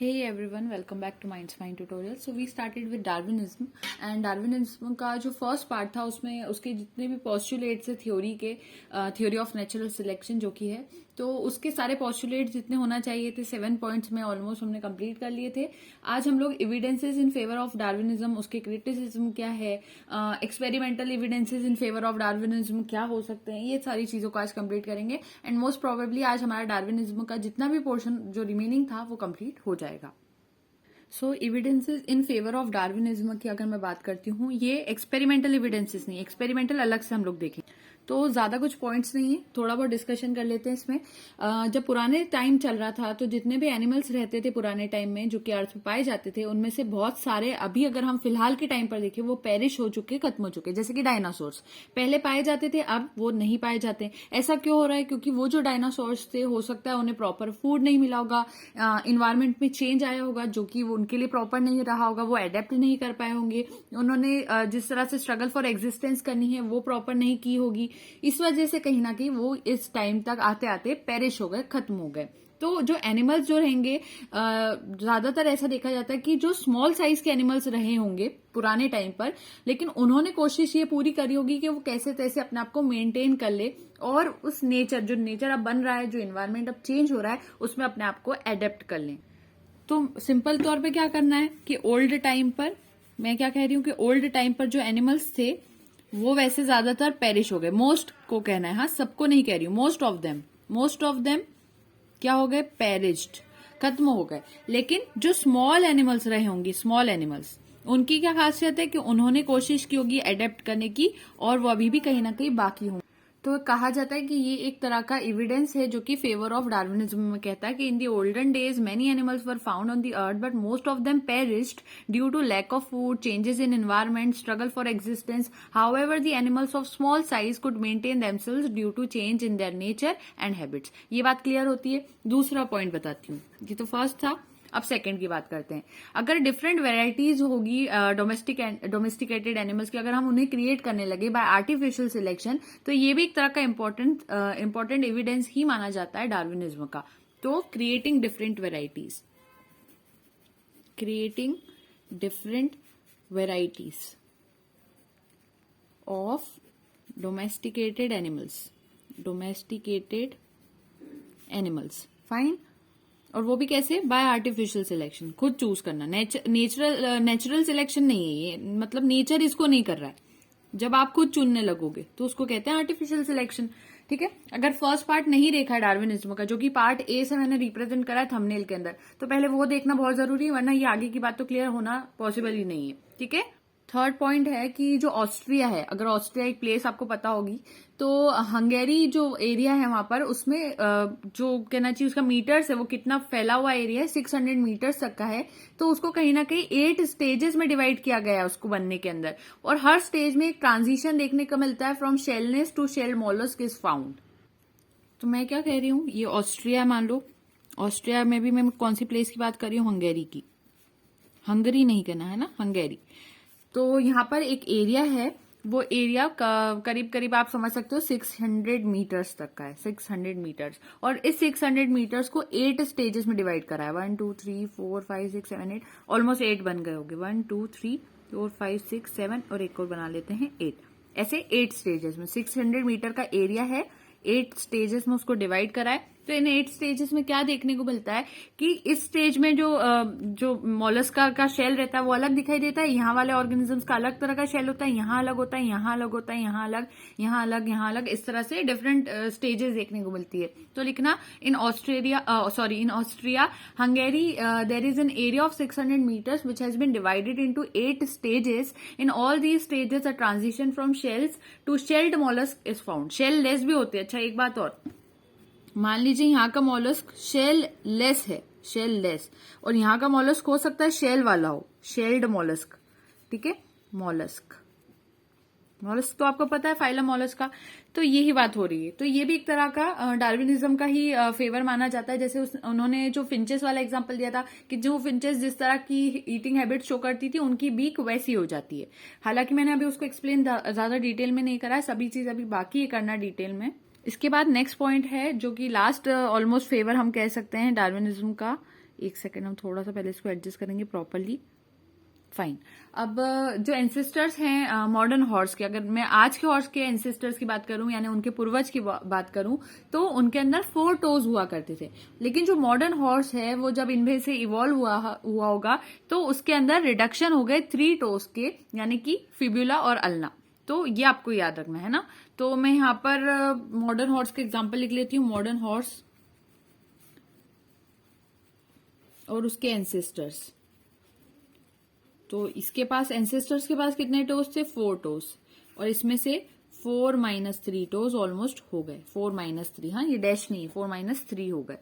Hey everyone, welcome back to Mind's Mind tutorial. So we started with Darwinism and Darwinism का जो first part था उसमें उसके जितने भी पोस्टुलेट्स है थ्योरी के थ्योरी ऑफ नेचुरल सिलेक्शन जो कि है तो उसके सारे पोस्टुलेट जितने होना चाहिए थे 7 पॉइंट्स में ऑलमोस्ट हमने कंप्लीट कर लिए थे. आज हम लोग evidences in favour of Darwinism, उसके क्रिटिसिज्म क्या है, experimental evidences in favour of Darwinism क्या हो सकते हैं, ये सारी चीजों को आज कंप्लीट करेंगे. एंड मोस्ट प्रोबेबली आज हमारा डार्विनिज्म का जितना भी पोर्शन जो रिमेनिंग था वो कंप्लीट हो जाएगा. So evidences in favour of Darwinism की अगर मैं बात करती हूँ, ये एक्सपेरिमेंटल एविडेंसेस नहीं, एक्सपेरिमेंटल अलग से हम लोग देखें तो ज्यादा कुछ पॉइंट्स नहीं है, थोड़ा बहुत डिस्कशन कर लेते हैं इसमें. जब पुराने टाइम चल रहा था तो जितने भी एनिमल्स रहते थे पुराने टाइम में जो कि अर्थ में पाए जाते थे उनमें से बहुत सारे अभी अगर हम फिलहाल के टाइम पर देखें वो पेरिश हो चुके, खत्म हो चुके. जैसे कि डायनासोर्स पहले पाए जाते थे, अब वो नहीं पाए जाते. ऐसा क्यों हो रहा है? क्योंकि वो जो डायनासोर्स थे हो सकता है उन्हें प्रॉपर फूड नहीं मिला होगा, इन्वायरमेंट में चेंज आया होगा जो कि वो उनके लिए प्रॉपर नहीं रहा होगा, वो अडेप्ट नहीं कर पाए होंगे, उन्होंने जिस तरह से स्ट्रगल फॉर एग्जिस्टेंस करनी है वो प्रॉपर नहीं की होगी. इस वजह से कहीं ना कहीं वो इस टाइम तक आते आते पेरिश हो गए, खत्म हो गए. तो जो एनिमल्स जो रहेंगे ज्यादातर ऐसा देखा जाता है कि जो स्मॉल साइज के एनिमल्स रहे होंगे पुराने टाइम पर, लेकिन उन्होंने कोशिश ये पूरी करी होगी कि वो कैसे तैसे अपने आप को मेंटेन कर ले और उस जो नेचर अब बन रहा है, जो इन्वायरमेंट अब चेंज हो रहा है उसमें अपने आप को एडेप्ट कर लें. तो सिंपल तौर पे क्या करना है कि ओल्ड टाइम पर, मैं क्या कह रही हूँ कि ओल्ड टाइम पर जो एनिमल्स थे वो वैसे ज्यादातर पेरिश हो गए. मोस्ट को कहना है, हाँ सबको नहीं कह रही हूँ, मोस्ट ऑफ देम क्या हो गए? पेरिश्ड, खत्म हो गए. लेकिन जो स्मॉल एनिमल्स रहे होंगे, स्मॉल एनिमल्स, उनकी क्या खासियत है कि उन्होंने कोशिश की होगी एडेप्ट करने की और वो अभी भी कहीं ना कहीं बाकी होंगे. तो कहा जाता है कि ये एक तरह का एविडेंस है जो कि फेवर ऑफ डार्विनिज्म में कहता है कि in the olden days many animals were found on the earth but most of them perished due to lack of food, changes in environment, struggle for existence. However the animals of small size could maintain themselves due to change in their nature and habits. ये बात clear होती है. दूसरा point बताती हूँ, ये तो first था, अब सेकंड की बात करते हैं. अगर डिफरेंट वेराइटीज होगी डोमेस्टिकेटेड एनिमल्स की, अगर हम उन्हें क्रिएट करने लगे बाय आर्टिफिशियल सिलेक्शन, तो ये भी एक तरह का इंपॉर्टेंट एविडेंस ही माना जाता है डार्विनिज्म का. तो creating different varieties of domesticated animals, fine. और वो भी कैसे? बाय आर्टिफिशियल सिलेक्शन, खुद चूज करना. नेचुरल सिलेक्शन नहीं है ये, मतलब नेचर इसको नहीं कर रहा है. जब आप खुद चुनने लगोगे तो उसको कहते हैं आर्टिफिशियल सिलेक्शन. ठीक है. अगर फर्स्ट पार्ट नहीं देखा है डार्विनिज्म का, जो कि पार्ट ए से मैंने रिप्रेजेंट करा है थंबनेल के अंदर, तो पहले वो देखना बहुत जरूरी है, वरना ये आगे की बात तो क्लियर होना पॉसिबल ही नहीं है. ठीक है. थर्ड पॉइंट है कि जो ऑस्ट्रिया है, अगर ऑस्ट्रिया एक प्लेस आपको पता होगी, तो हंगेरी जो एरिया है वहां पर, उसमें जो कहना चाहिए उसका मीटर्स है, वो कितना फैला हुआ एरिया है, 600 मीटर्स तक का है. तो उसको कहीं ना कहीं 8 स्टेजेस में डिवाइड किया गया है उसको बनने के अंदर, और हर स्टेज में एक ट्रांजिशन देखने को मिलता है from shellless to shell mollusc is found. तो मैं क्या कह रही हूँ, ये ऑस्ट्रिया मान लो, ऑस्ट्रिया में भी मैं कौन सी प्लेस की बात कर रही हूँ? हंगेरी की. हंगरी नहीं कहना है ना, हंगेरी. तो यहाँ पर एक एरिया है, वो एरिया करीब करीब आप समझ सकते हो 600 मीटर्स तक का है, 600 मीटर्स. और इस 600 मीटर्स को 8 स्टेजेस में डिवाइड करा है. 1 2 3 4 5 6 7 8, ऑलमोस्ट 8 बन गए होंगे. 1 2 3 4 5 6 7 और एक और बना लेते हैं 8. ऐसे 8 स्टेजेस में 600 मीटर का एरिया है, 8 स्टेजेस में उसको डिवाइड करा है. तो इन 8 स्टेजेस में क्या देखने को मिलता है कि इस स्टेज में जो मोलस्क का शेल रहता है वो अलग दिखाई देता है, यहाँ वाले ऑर्गेनिजम्स का अलग तरह का शेल होता है, यहाँ अलग होता है, यहाँ अलग होता है, यहाँ अलग, यहाँ अलग, यहाँ अलग, इस तरह से डिफरेंट स्टेजेस देखने को मिलती है. तो लिखना in Austria Hungary there is an area of 600 metres which has been divided into 8 stages. In all these stages a transition from shells to shelled mollusc is found. Shell less भी होते हैं. अच्छा एक बात और, मान लीजिए यहाँ का मॉलस्क शेल लेस है, शेल लेस, और यहाँ का मॉलस्क हो सकता है शेल वाला हो, शेल्ड मॉलस्क. ठीक है. मॉलस्क तो आपको पता है फाइलम मॉलस्क का. तो यही बात हो रही है. तो ये भी एक तरह का डार्विनिज्म का ही फेवर माना जाता है. जैसे उन्होंने जो फिंचेस वाला एग्जांपल दिया था कि जो फिंचेस जिस तरह की ईटिंग हैबिट शो करती थी उनकी बीक वैसी हो जाती है. हालांकि मैंने अभी उसको एक्सप्लेन ज्यादा डिटेल में नहीं करा है, सभी चीज अभी बाकी है करना डिटेल में. इसके बाद नेक्स्ट पॉइंट है जो कि लास्ट ऑलमोस्ट फेवर हम कह सकते हैं डार्विनिज्म का, एक सेकेंड, हम थोड़ा सा पहले इसको एडजस्ट करेंगे प्रॉपरली। फाइन। अब जो एंसेस्टर्स हैं मॉडर्न हॉर्स के, अगर मैं आज के हॉर्स के एंसेस्टर्स की बात करूं यानी उनके पूर्वज की बात करूं, तो उनके अंदर 4 टोज हुआ करते थे। लेकिन जो मॉडर्न हॉर्स है वो जब इनमें से इवॉल्व हुआ होगा तो उसके अंदर रिडक्शन हो गए 3 टोज के, यानी कि फिब्यूला और अल्ना। तो ये आपको याद रखना है ना। तो मैं यहाँ पर मॉडर्न हॉर्स के एग्जाम्पल लिख लेती हूँ। मॉडर्न हॉर्स और उसके एंसेस्टर्स। तो इसके पास एंसेस्टर्स के पास कितने टोज थे? 4 टोज, और इसमें से 4 माइनस 3 टोज ऑलमोस्ट हो गए। 4 माइनस 3, हाँ ये डैश नहीं, 4 माइनस 3 हो गए।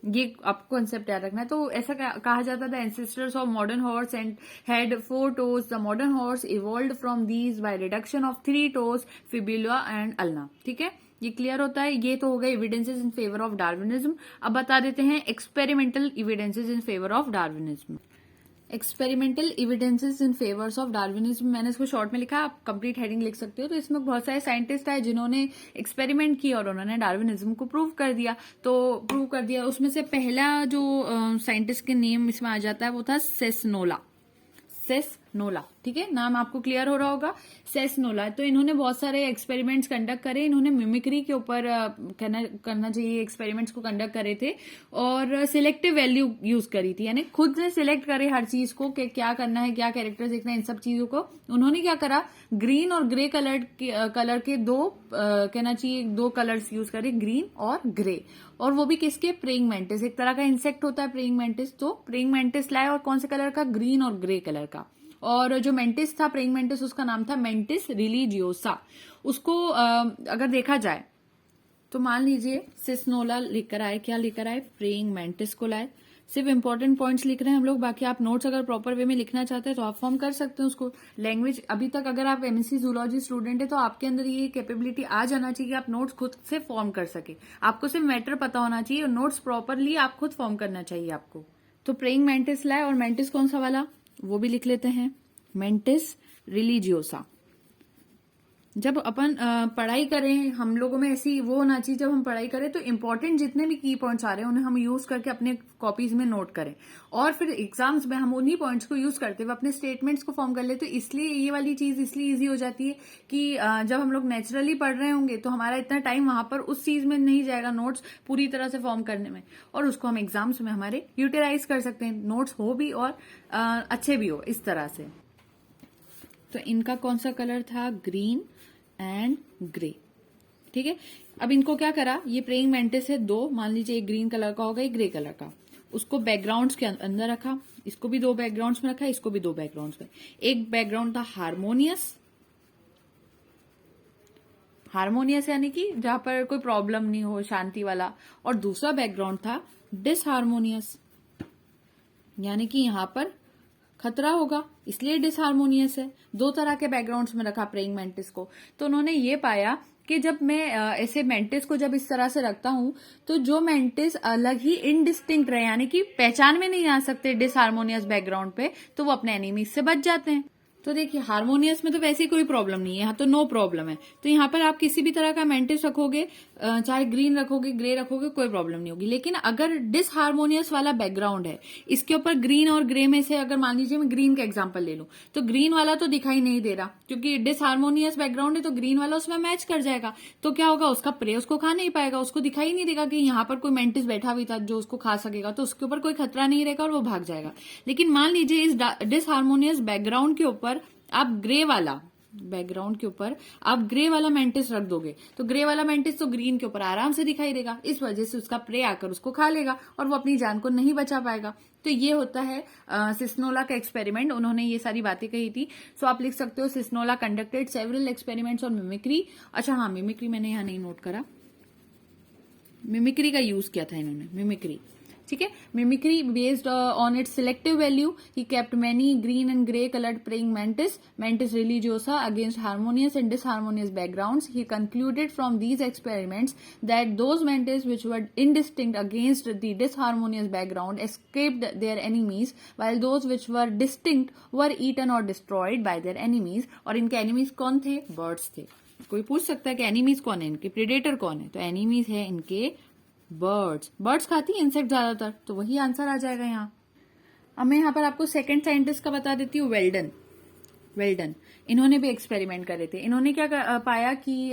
ये आपको कंसेप्ट याद रखना है। तो ऐसा कहा जाता था, ancestors of modern horse and had 4 toes. The modern horse evolved from these by reduction of 3 toes, fibula and ulna. ठीक है, ये क्लियर होता है। ये तो हो गए evidences in favour of Darwinism. अब बता देते हैं experimental evidences in favour of Darwinism. Experimental evidences in favours of Darwinism, मैंने इसको शॉर्ट में लिखा, आप कंप्लीट हेडिंग लिख सकते हो। तो इसमें बहुत सारे साइंटिस्ट आए जिन्होंने एक्सपेरिमेंट किया और उन्होंने डार्विनिज्म को प्रूव कर दिया। उसमें से पहला जो साइंटिस्ट के नेम इसमें आ जाता है वो था सेसनोला। ठीक है, नाम आपको क्लियर हो रहा होगा, सेसनोला। तो इन्होंने बहुत सारे एक्सपेरिमेंट्स कंडक्ट करे। इन्होंने मिमिक्री के ऊपर करना चाहिए एक्सपेरिमेंट्स को कंडक्ट करे थे, और सिलेक्टिव वैल्यू यूज करी थी, यानी खुद ने सिलेक्ट करे हर चीज को कि क्या करना है, क्या कैरेक्टर देखना है, इन सब चीजों को। उन्होंने क्या करा, ग्रीन और ग्रे कलर के दो कलर्स यूज करे, ग्रीन और ग्रे। और वो भी किसके? प्रेइंग मैंटिस, एक तरह का इंसेक्ट होता है प्रेइंग मैंटिस। तो प्रेइंग मैंटिस लाए, और कौन से कलर का? ग्रीन और ग्रे कलर का। और जो मेंटिस था, प्रेइंग मेंटिस, उसका नाम था मेंटिस रिलीजियोसा। उसको अगर देखा जाए तो मान लीजिए सिस्नोला लेकर आए, क्या लेकर आए? प्रेइंग मेंटिस को लाए। सिर्फ इंपॉर्टेंट पॉइंट्स लिख रहे हैं हम लोग, बाकी आप नोट्स अगर प्रॉपर वे में लिखना चाहते हैं तो आप फॉर्म कर सकते हैं उसको। लैंग्वेज अभी तक अगर आप एमएससी जूलॉजी स्टूडेंट है तो आपके अंदर ये कैपेबिलिटी आ जाना चाहिए कि आप नोट्स खुद से फॉर्म कर सके। आपको सिर्फ मैटर पता होना चाहिए और नोट्स प्रॉपरली आप खुद फॉर्म करना चाहिए आपको। तो प्रेइंग मेंटिस लाए, और मेंटिस कौन सा वाला वो भी लिख लेते हैं, मेंटिस रिलीजियोसा। जब अपन पढ़ाई करें, हम लोगों में ऐसी वो होना चाहिए, जब हम पढ़ाई करें तो इंपॉर्टेंट जितने भी की पॉइंट्स आ रहे हैं उन्हें हम यूज करके अपने कॉपीज में नोट करें, और फिर एग्जाम्स में हम उन्हीं पॉइंट्स को यूज करते हुए अपने स्टेटमेंट्स को फॉर्म कर ले। तो इसलिए ये वाली चीज इसलिए इजी हो जाती है कि जब हम लोग नेचुरली पढ़ रहे होंगे तो हमारा इतना टाइम वहां पर उस चीज में नहीं जाएगा नोट्स पूरी तरह से फॉर्म करने में, और उसको हम एग्जाम्स में हमारे यूटिलाइज कर सकते हैं, नोट्स हो भी और अच्छे भी हो इस तरह से। तो इनका कौन सा कलर था? Green and grey. ठीक है, अब इनको क्या करा, ये प्रेइंग मेंटिस है दो, मान लीजिए एक ग्रीन कलर का होगा, एक ग्रे कलर का, उसको बैकग्राउंड्स के अंदर रखा, इसको भी 2 बैकग्राउंड्स में रखा, इसको भी 2 बैकग्राउंड्स में। एक बैकग्राउंड था हार्मोनियस यानी कि जहां पर कोई प्रॉब्लम नहीं हो, शांति वाला, और दूसरा बैकग्राउंड था डिसहार्मोनियस, यानी कि यहां पर खतरा होगा, इसलिए डिसहार्मोनियस है। 2 तरह के बैकग्राउंड्स में रखा प्रेइंग मेंटिस को। तो उन्होंने ये पाया कि जब मैं ऐसे मेंटिस को जब इस तरह से रखता हूं तो जो मेंटिस अलग ही इनडिस्टिंक्ट रहे, यानी कि पहचान में नहीं आ सकते डिसहार्मोनियस बैकग्राउंड पे, तो वो अपने एनिमीज से बच जाते हैं। तो देखिए हार्मोनियस में तो वैसे ही कोई प्रॉब्लम नहीं है, यहाँ तो नो प्रॉब्लम है। तो यहाँ पर आप किसी भी तरह का मेंटिस रखोगे, चाहे ग्रीन रखोगे, ग्रे रखोगे, कोई प्रॉब्लम नहीं होगी। लेकिन अगर डिसहार्मोनियस वाला बैकग्राउंड है, इसके ऊपर ग्रीन और ग्रे में से अगर मान लीजिए मैं ग्रीन का एग्जाम्पल ले लूं, तो ग्रीन वाला तो दिखाई नहीं दे रहा क्योंकि डिसहार्मोनियस बैकग्राउंड है, तो ग्रीन वाला उसमें मैच कर जाएगा। तो क्या होगा, उसका प्रे उसको खा नहीं पाएगा, उसको दिखाई नहीं देगा कि यहाँ पर कोई मेंटिस बैठा हुआ था जो उसको खा सकेगा, तो उसके ऊपर कोई खतरा नहीं रहेगा और वो भाग जाएगा। लेकिन मान लीजिए इस डिसहार्मोनियस बैकग्राउंड के ऊपर आप ग्रे वाला बैकग्राउंड के ऊपर आप ग्रे वाला मेंटिस रख दोगे, तो ग्रे वाला मेंटिस तो ग्रीन के ऊपर आराम से दिखाई देगा, इस वजह से उसका प्रे आकर उसको खा लेगा और वो अपनी जान को नहीं बचा पाएगा। तो ये होता है सिस्नोला का एक्सपेरिमेंट, उन्होंने ये सारी बातें कही थी। सो आप लिख सकते हो सिस्नोला conducted several experiments on mimicry. अच्छा हाँ, मिमिक्री मैंने यहाँ नहीं नोट करा, मिमिक्री का यूज किया था इन्होंने, मिमिक्री। ठीक है, mimicry based on its selective value he kept many green and grey coloured praying mantis religiosa against harmonious and disharmonious backgrounds. He concluded from these experiments that those mantis which were indistinct against the disharmonious background escaped their enemies, while those which were distinct were eaten or destroyed by their enemies। और इनके enemies कौन थे? Birds थे। कोई पूछ सकता है कि एनिमीज कौन है इनके, प्रेडेटर कौन है? तो एनिमीज है इनके बर्ड्स। बर्ड्स खाती है इंसेक्ट ज्यादातर, तो वही आंसर आ जाएगा यहाँ। अब मैं यहाँ पर आपको सेकंड साइंटिस्ट का बता देती हूँ, वेल्डन। इन्होंने भी एक्सपेरिमेंट करे थे। इन्होंने क्या पाया कि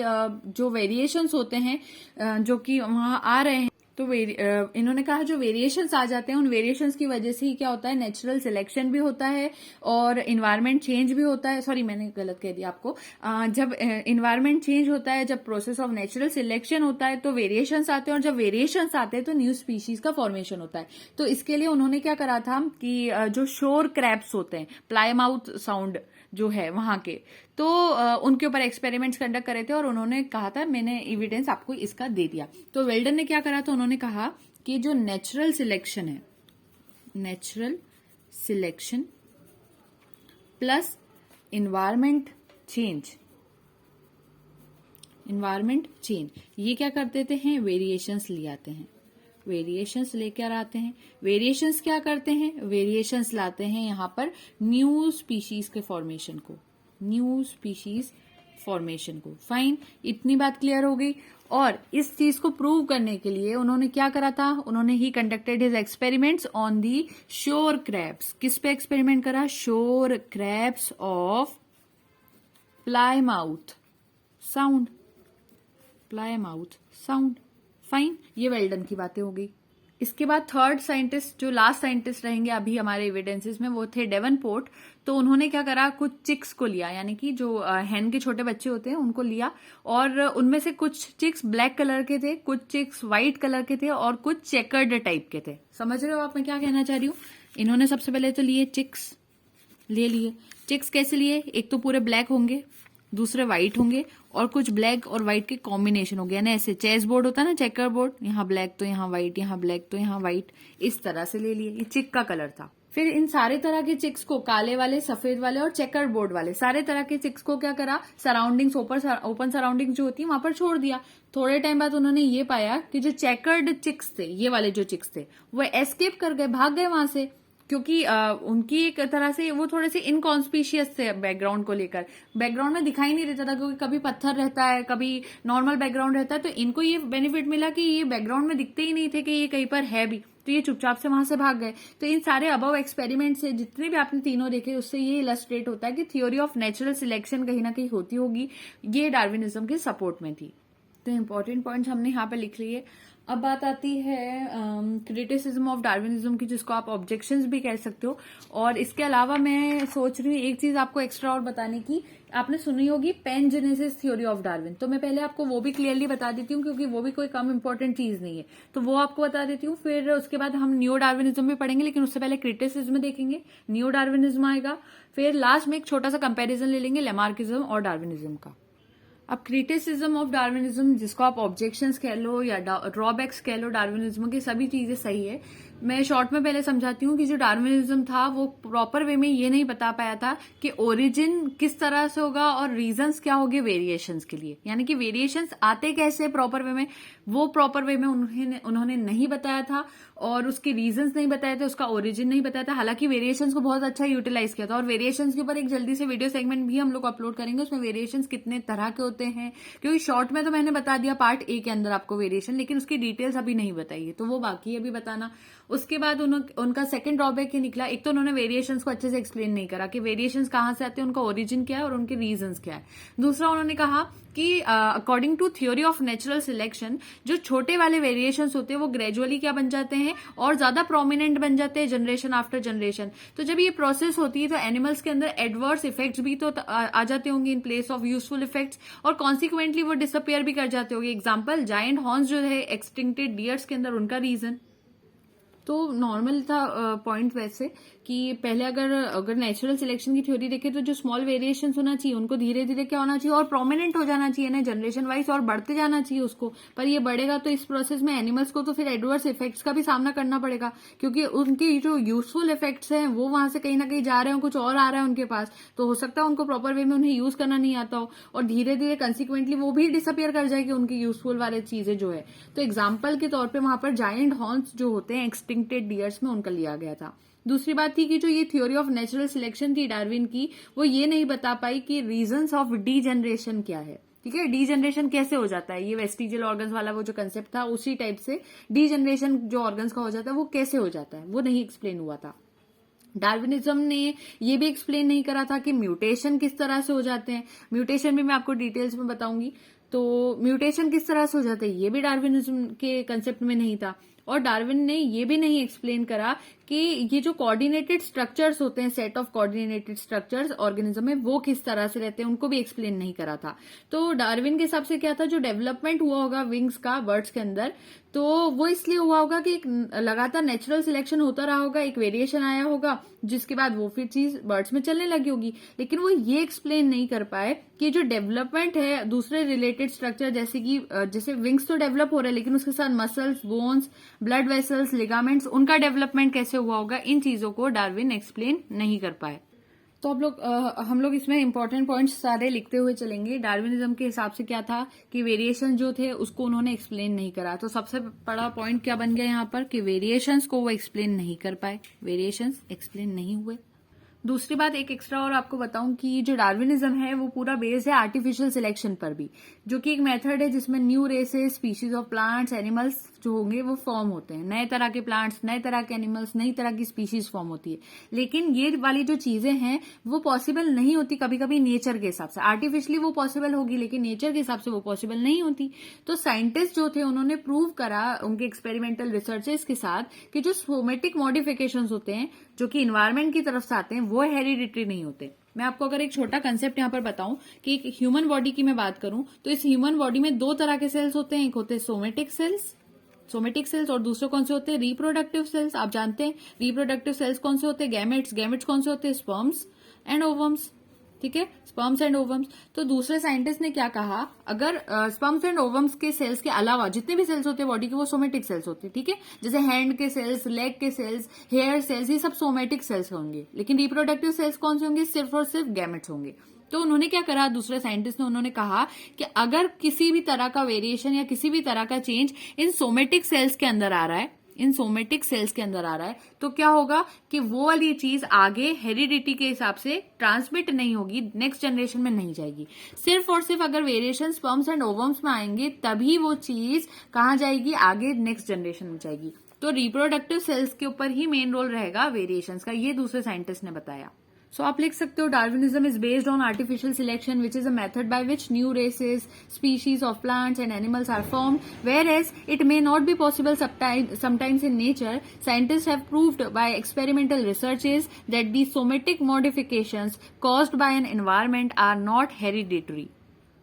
जो वेरिएशंस होते हैं जो कि वहां आ रहे हैं, तो इन्होंने कहा जो वेरिएशंस आ जाते हैं उन वेरिएशंस की वजह से ही क्या होता है, नेचुरल सिलेक्शन भी होता है और इन्वायरमेंट चेंज भी होता है। सॉरी, मैंने गलत कह दिया आपको। जब इन्वायरमेंट चेंज होता है, जब प्रोसेस ऑफ नेचुरल सिलेक्शन होता है तो वेरिएशंस आते हैं, और जब वेरिएशंस आते हैं तो न्यू स्पीशीज का फॉर्मेशन होता है। तो इसके लिए उन्होंने क्या करा था कि जो शोर क्रैब्स होते हैं, प्लाईमाउथ साउंड जो है वहां के, तो उनके ऊपर एक्सपेरिमेंट्स कंडक्ट करे थे और उन्होंने कहा था, मैंने एविडेंस आपको इसका दे दिया। तो वेल्डन ने क्या करा था, उन्होंने कहा कि जो नेचुरल सिलेक्शन है, natural selection plus environment change, ये क्या कर देते हैं, वेरिएशंस ले आते हैं। वेरिएशंस लेकर आते हैं। वेरिएशंस क्या करते हैं, वेरिएशंस लाते हैं यहाँ पर न्यू स्पीशीज के फॉर्मेशन को, फाइन, इतनी बात क्लियर हो गई। और इस चीज को प्रूव करने के लिए उन्होंने क्या करा था, उन्होंने ही conducted his experiments on the शोर क्रैब्स। किस पे एक्सपेरिमेंट करा, शोर crabs of Plymouth sound, fine. ये वेल्डन की बातें हो गई। इसके बाद थर्ड साइंटिस्ट, जो लास्ट साइंटिस्ट रहेंगे अभी हमारे एविडेंसेस में, वो थे डेवनपोर्ट। तो उन्होंने क्या करा, कुछ चिक्स को लिया, यानी कि जो हैन के छोटे बच्चे होते हैं उनको लिया, और उनमें से कुछ चिक्स ब्लैक कलर के थे, कुछ चिक्स व्हाइट कलर के थे, और कुछ चेकर्ड टाइप के थे। समझ रहे हो आप मैं क्या कहना चाह रही हूँ। इन्होंने सबसे पहले तो लिए चिक्स, ले लिए। चिक्स कैसे लिए, एक तो पूरे ब्लैक होंगे, दूसरे व्हाइट होंगे, और कुछ ब्लैक और व्हाइट के कॉम्बिनेशन हो गया ना, ऐसे चेस बोर्ड होता है ना, चेकर बोर्ड, यहाँ ब्लैक तो यहाँ व्हाइट, यहाँ ब्लैक तो यहाँ व्हाइट, इस तरह से ले लिए। ये चिक का कलर था। फिर इन सारे तरह के चिक्स को, काले वाले, सफेद वाले और चेकर बोर्ड वाले, सारे तरह के चिक्स को क्या करा, सराउंडिंग्स, ओपन सराउंडिंग्स जो होती है वहां पर छोड़ दिया। थोड़े टाइम बाद उन्होंने ये पाया कि जो चेकर्ड चिक्स थे, ये वाले जो चिक्स थे, वो एस्केप कर गए, भाग गए वहां से, क्योंकि उनकी एक तरह से वो थोड़े से इनकॉन्स्पिशियस थे बैकग्राउंड को लेकर। बैकग्राउंड में दिखाई नहीं देता था, क्योंकि कभी पत्थर रहता है, कभी नॉर्मल बैकग्राउंड रहता है, तो इनको ये बेनिफिट मिला कि ये बैकग्राउंड में दिखते ही नहीं थे कि ये कहीं पर है भी, तो ये चुपचाप से वहां से भाग गए। तो इन सारे अबव एक्सपेरिमेंट से, जितने भी आपने तीनों देखे, उससे ये इलस्ट्रेट होता है कि थ्योरी ऑफ नेचुरल सिलेक्शन कहीं ना कहीं होती होगी, ये डार्विनिज्म के सपोर्ट में थी। तो इंपॉर्टेंट पॉइंट्स हमने यहाँ पे लिख लिए। अब बात आती है क्रिटिसिज्म ऑफ डार्विनिज्म की, जिसको आप ऑब्जेक्शंस भी कह सकते हो। और इसके अलावा मैं सोच रही हूँ एक चीज आपको एक्स्ट्रा और बताने की। आपने सुनी होगी पैनजेनेसिस थ्योरी ऑफ डार्विन, तो मैं पहले आपको वो भी क्लियरली बता देती हूँ, क्योंकि वो भी कोई कम इंपॉर्टेंट चीज नहीं है, तो वो आपको बता देती हूँ। फिर उसके बाद हम न्यू डार्विनिज्म भी पढ़ेंगे, लेकिन उससे पहले क्रिटिसिज्म देखेंगे, न्यू डार्विनिज्म आएगा, फिर लास्ट में एक छोटा सा कंपेरिजन ले लेंगे लेमार्किज्म और डार्विनिज्म का। अब क्रिटिसिज्म ऑफ डार्विनिज्म, जिसको आप ऑब्जेक्शंस कह लो या ड्रॉबैक्स कह लो, डार्विनिज्म की सभी चीजें सही है। मैं शॉर्ट में पहले समझाती हूँ कि जो डार्विनिज्म था वो प्रॉपर वे में ये नहीं बता पाया था कि ओरिजिन किस तरह से होगा और रीजंस क्या होंगे वेरिएशंस के लिए, यानी कि वेरिएशंस आते कैसे प्रॉपर वे में, वो प्रॉपर वे में उन्होंने नहीं बताया था, और उसके रीजंस नहीं बताए थे, उसका ओरिजिन नहीं बताया था। हालांकि वेरिएशंस को बहुत अच्छा यूटिलाइज किया था, और वेरिएशंस के ऊपर एक जल्दी से वीडियो सेगमेंट भी हम लोग अपलोड करेंगे, उसमें वेरिएशंस कितने तरह के होते हैं, क्योंकि शॉर्ट में तो मैंने बता दिया पार्ट ए के अंदर आपको वेरिएशन, लेकिन उसकी डिटेल्स अभी नहीं बताई है, तो वो बाकी है अभी बताना। उसके बाद उनका सेकंड ड्रॉबैक ये निकला, एक तो उन्होंने वेरिएशंस को अच्छे से एक्सप्लेन नहीं करा कि वेरिएशंस कहां से आते हैं, उनका ओरिजिन क्या है और उनके रीजंस क्या है। दूसरा, उन्होंने कहा कि according to theory of natural selection, जो छोटे वाले वेरिएशंस होते हैं वो ग्रेजुअली क्या बन जाते हैं और ज्यादा प्रोमिनेंट बन जाते हैं जनरेशन आफ्टर जनरेशन। तो जब ये प्रोसेस होती है तो एनिमल्स के अंदर एडवर्स इफेक्ट्स भी तो आ जाते होंगे in place of useful effects, और कॉन्सिक्वेंटली वो डिसअपियर भी कर जाते होंगे। एग्जाम्पल, जायंट हॉर्न्स जो है एक्सटिंक्टेड डियर्स के अंदर, उनका रीजन तो नॉर्मल था पॉइंट वैसे कि पहले अगर नेचुरल सिलेक्शन की थ्योरी देखें तो जो स्मॉल वेरिएशंस होना चाहिए उनको धीरे धीरे क्या होना चाहिए और प्रोमिनेंट हो जाना चाहिए ना, जनरेशन वाइज, और बढ़ते जाना चाहिए उसको। पर ये बढ़ेगा तो इस प्रोसेस में एनिमल्स को तो फिर एडवर्स इफेक्ट्स का भी सामना करना पड़ेगा, क्योंकि उनके जो यूजफुल इफेक्ट्स हैं वो वहां से कहीं ना कहीं जा रहे हो, कुछ और आ रहा है उनके पास, तो हो सकता है उनको प्रॉपर वे में उन्हें यूज करना नहीं आता हो, और धीरे धीरे कंसिक्वेंटली वो भी डिसअपियर कर जाएगी उनकी यूजफुल वाले चीजें जो है। तो एग्जाम्पल के तौर पर वहां पर जायंट हॉर्न्स जो होते हैं एक्सटिंक्टेड डियर्स में, उनका लिया गया था। दूसरी बात थी कि जो ये थ्योरी ऑफ नेचुरल सिलेक्शन थी डार्विन की, वो ये नहीं बता पाई कि रीजंस ऑफ डी जनरेशन क्या है। ठीक है। डीजनरेशन कैसे हो जाता है, ये वेस्टिजियल ऑर्गन्स वाला वो जो कंसेप्ट था उसी टाइप से डीजनरेशन जो ऑर्गन्स का हो जाता है वो कैसे हो जाता है वो नहीं एक्सप्लेन हुआ था। डार्विनिज्म ने ये भी एक्सप्लेन नहीं करा था कि म्यूटेशन किस तरह से हो जाते हैं, म्यूटेशन भी मैं आपको डिटेल्स में बताऊंगी। तो म्यूटेशन किस तरह से हो जाता है ये भी डार्विनिज्म के कंसेप्ट में नहीं था। और डार्विन ने ये भी नहीं एक्सप्लेन करा कि ये जो कोऑर्डिनेटेड स्ट्रक्चर्स होते हैं, set of coordinated structures organism में, वो किस तरह से रहते हैं उनको भी एक्सप्लेन नहीं करा था। तो डार्विन के हिसाब से क्या था, जो डेवलपमेंट हुआ होगा विंग्स का बर्ड्स के अंदर, तो वो इसलिए हुआ होगा कि एक लगातार नेचुरल सिलेक्शन होता रहा होगा, एक वेरिएशन आया होगा जिसके बाद वो फिर चीज बर्ड्स में चलने लगी होगी। लेकिन वो ये एक्सप्लेन नहीं कर पाए कि जो डेवलपमेंट है दूसरे रिलेटेड स्ट्रक्चर जैसे विंग्स तो डेवलप हो रहे हैं, लेकिन उसके साथ muscles, bones, blood vessels, ligaments, उनका डेवलपमेंट कैसे हुआ होगा, इन चीजों को डार्विन एक्सप्लेन नहीं कर पाए। तो हम लोग इसमें इंपॉर्टेंट पॉइंट्स सारे लिखते हुए चलेंगे। डार्विनिज्म के हिसाब से क्या था कि वेरिएशन जो थे उसको उन्होंने एक्सप्लेन नहीं करा। तो सबसे बड़ा पॉइंट क्या बन गया यहाँ पर कि वेरिएशंस को वो एक्सप्लेन नहीं कर पाए, वेरिएशंस एक्सप्लेन नहीं हुए। दूसरी बात एक एक्स्ट्रा और आपको बताऊं कि जो डार्विनिज्म है वो पूरा बेस्ड है आर्टिफिशियल सिलेक्शन पर भी, जो कि एक मेथड है जिसमें new races, species of plants, animals जो होंगे वो फॉर्म होते हैं, नए तरह के प्लांट्स, नए तरह के एनिमल्स, नई तरह की स्पीशीज फॉर्म होती है। लेकिन ये वाली जो चीजें हैं वो पॉसिबल नहीं होती कभी कभी नेचर के हिसाब से। आर्टिफिशियली वो पॉसिबल होगी लेकिन नेचर के हिसाब से वो पॉसिबल नहीं होती। तो साइंटिस्ट जो थे उन्होंने प्रूव करा उनके एक्सपेरिमेंटल रिसर्चेस के साथ कि जो सोमेटिक मॉडिफिकेशंस होते हैं जो कि इन्वायरमेंट की तरफ से आते हैं वो हेरिडिटरी नहीं होते। मैं आपको अगर एक छोटा कंसेप्ट यहाँ पर बताऊं कि एक ह्यूमन बॉडी की मैं बात करूं तो इस ह्यूमन बॉडी में दो तरह के सेल्स होते हैं, एक होते हैं सोमेटिक सेल्स और दूसरे कौन से होते हैं, रिप्रोडक्टिव सेल्स। आप जानते हैं रिप्रोडक्टिव सेल्स कौन से होते हैं, गैमेट्स कौन से होते हैं, स्पर्म्स एंड ओवम्स। ठीक है, स्पर्म्स एंड ओवम्स। तो दूसरे साइंटिस्ट ने क्या कहा, अगर स्पर्म्स एंड ओवम्स के सेल्स के अलावा जितने भी सेल्स होते हैं बॉडी के वो सोमेटिक सेल्स होते हैं। ठीक है, जैसे हैंड के सेल्स, लेग के सेल्स, हेयर सेल्स, ये सब सोमेटिक सेल्स होंगे। लेकिन रिप्रोडक्टिव सेल्स कौन से होंगे, सिर्फ और सिर्फ गैमेट्स होंगे। तो उन्होंने क्या करा, दूसरे साइंटिस्ट ने उन्होंने कहा कि अगर किसी भी तरह का वेरिएशन या किसी भी तरह का चेंज इन सोमेटिक सेल्स के अंदर आ रहा है, तो क्या होगा कि वो वाली चीज आगे हेरिडिटी के हिसाब से ट्रांसमिट नहीं होगी, नेक्स्ट जनरेशन में नहीं जाएगी। सिर्फ और सिर्फ अगर वेरिएशन स्पर्म्स एंड ओवम्स में आएंगे तभी वो चीज कहाँ जाएगी, आगे नेक्स्ट जनरेशन में जाएगी। तो रिप्रोडक्टिव सेल्स के ऊपर ही मेन रोल रहेगा वेरिएशंस का, ये दूसरे साइंटिस्ट ने बताया। सो आप लिख सकते हो Darwinism is based on artificial selection which is a method by which new races, species of plants and animals are formed, whereas it may not be possible sometimes in nature. Scientists have proved by experimental researches that these somatic modifications caused by an environment are not hereditary.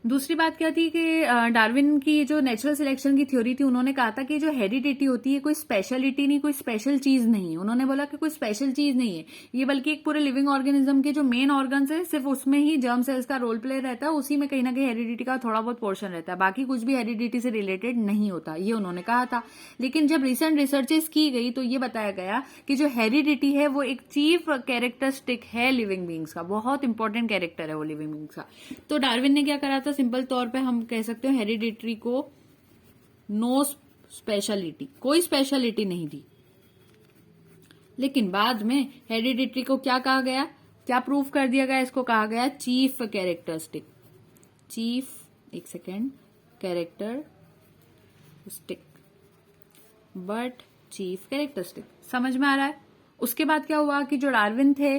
दूसरी बात क्या थी कि Darwin की जो natural selection की theory थी, उन्होंने कहा था कि जो हेरिडिटी होती है कोई स्पेशलिटी नहीं, कोई स्पेशल चीज नहीं है। उन्होंने बोला कि कोई स्पेशल चीज नहीं है ये, बल्कि एक पूरे लिविंग ऑर्गेनिज्म के जो मेन ऑर्गन्स है सिर्फ उसमें ही जर्म सेल्स का रोल प्ले रहता है, उसी में कहीं ना कहीं हेरिडिटी का थोड़ा बहुत पोर्शन रहता है, बाकी कुछ भी हेरिडिटी से रिलेटेड नहीं होता, ये उन्होंने कहा था। लेकिन जब रिसेंट रिसर्चेस की गई तो ये बताया गया कि जो हेरिडिटी है वो एक चीफ कैरेक्टरिस्टिक है लिविंग बींग्स का, बहुत इंपॉर्टेंट कैरेक्टर है वो लिविंग बींग्स का। तो डार्विन ने क्या करा था, सिंपल तौर पे हम कह सकते हो हेरिडिटरी को नो स्पेशलिटी, कोई स्पेशलिटी नहीं दी। लेकिन बाद में हेरिडिटरी को क्या कहा गया, क्या प्रूफ कर दिया गया, इसको कहा गया chief characteristic, but chief characteristic. समझ में आ रहा है। उसके बाद क्या हुआ कि जो डार्विन थे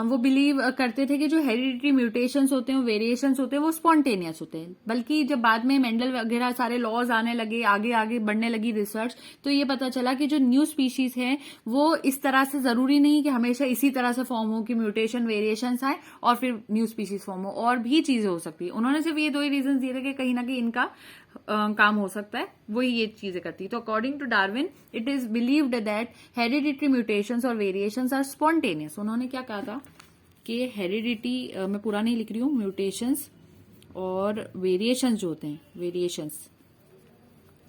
वो बिलीव करते थे कि जो हेरिडिटरी म्यूटेशंस होते हैं, वेरिएशंस होते हैं, वो स्पॉन्टेनियस होते हैं। बल्कि जब बाद में मेंडल वगैरह सारे लॉज आने लगे, आगे आगे बढ़ने लगी रिसर्च, तो ये पता चला कि जो न्यू स्पीशीज है वो इस तरह से जरूरी नहीं कि हमेशा इसी तरह से फॉर्म हो कि म्यूटेशन वेरिएशंस आए और फिर न्यू स्पीशीज फॉर्म हो, और भी चीजें हो सकती है। उन्होंने सिर्फ ये दो ही रीजन दिए थे कि कहीं ना कहीं इनका काम हो सकता है, वही ये चीजें करती है। तो according to Darwin it is believed that hereditary mutations और वेरिएशंस आर स्पॉन्टेनियस। उन्होंने क्या कहा था कि हेरिडिटी, मैं पूरा नहीं लिख रही हूं, म्यूटेशंस और वेरिएशंस जो होते हैं, वेरिएशंस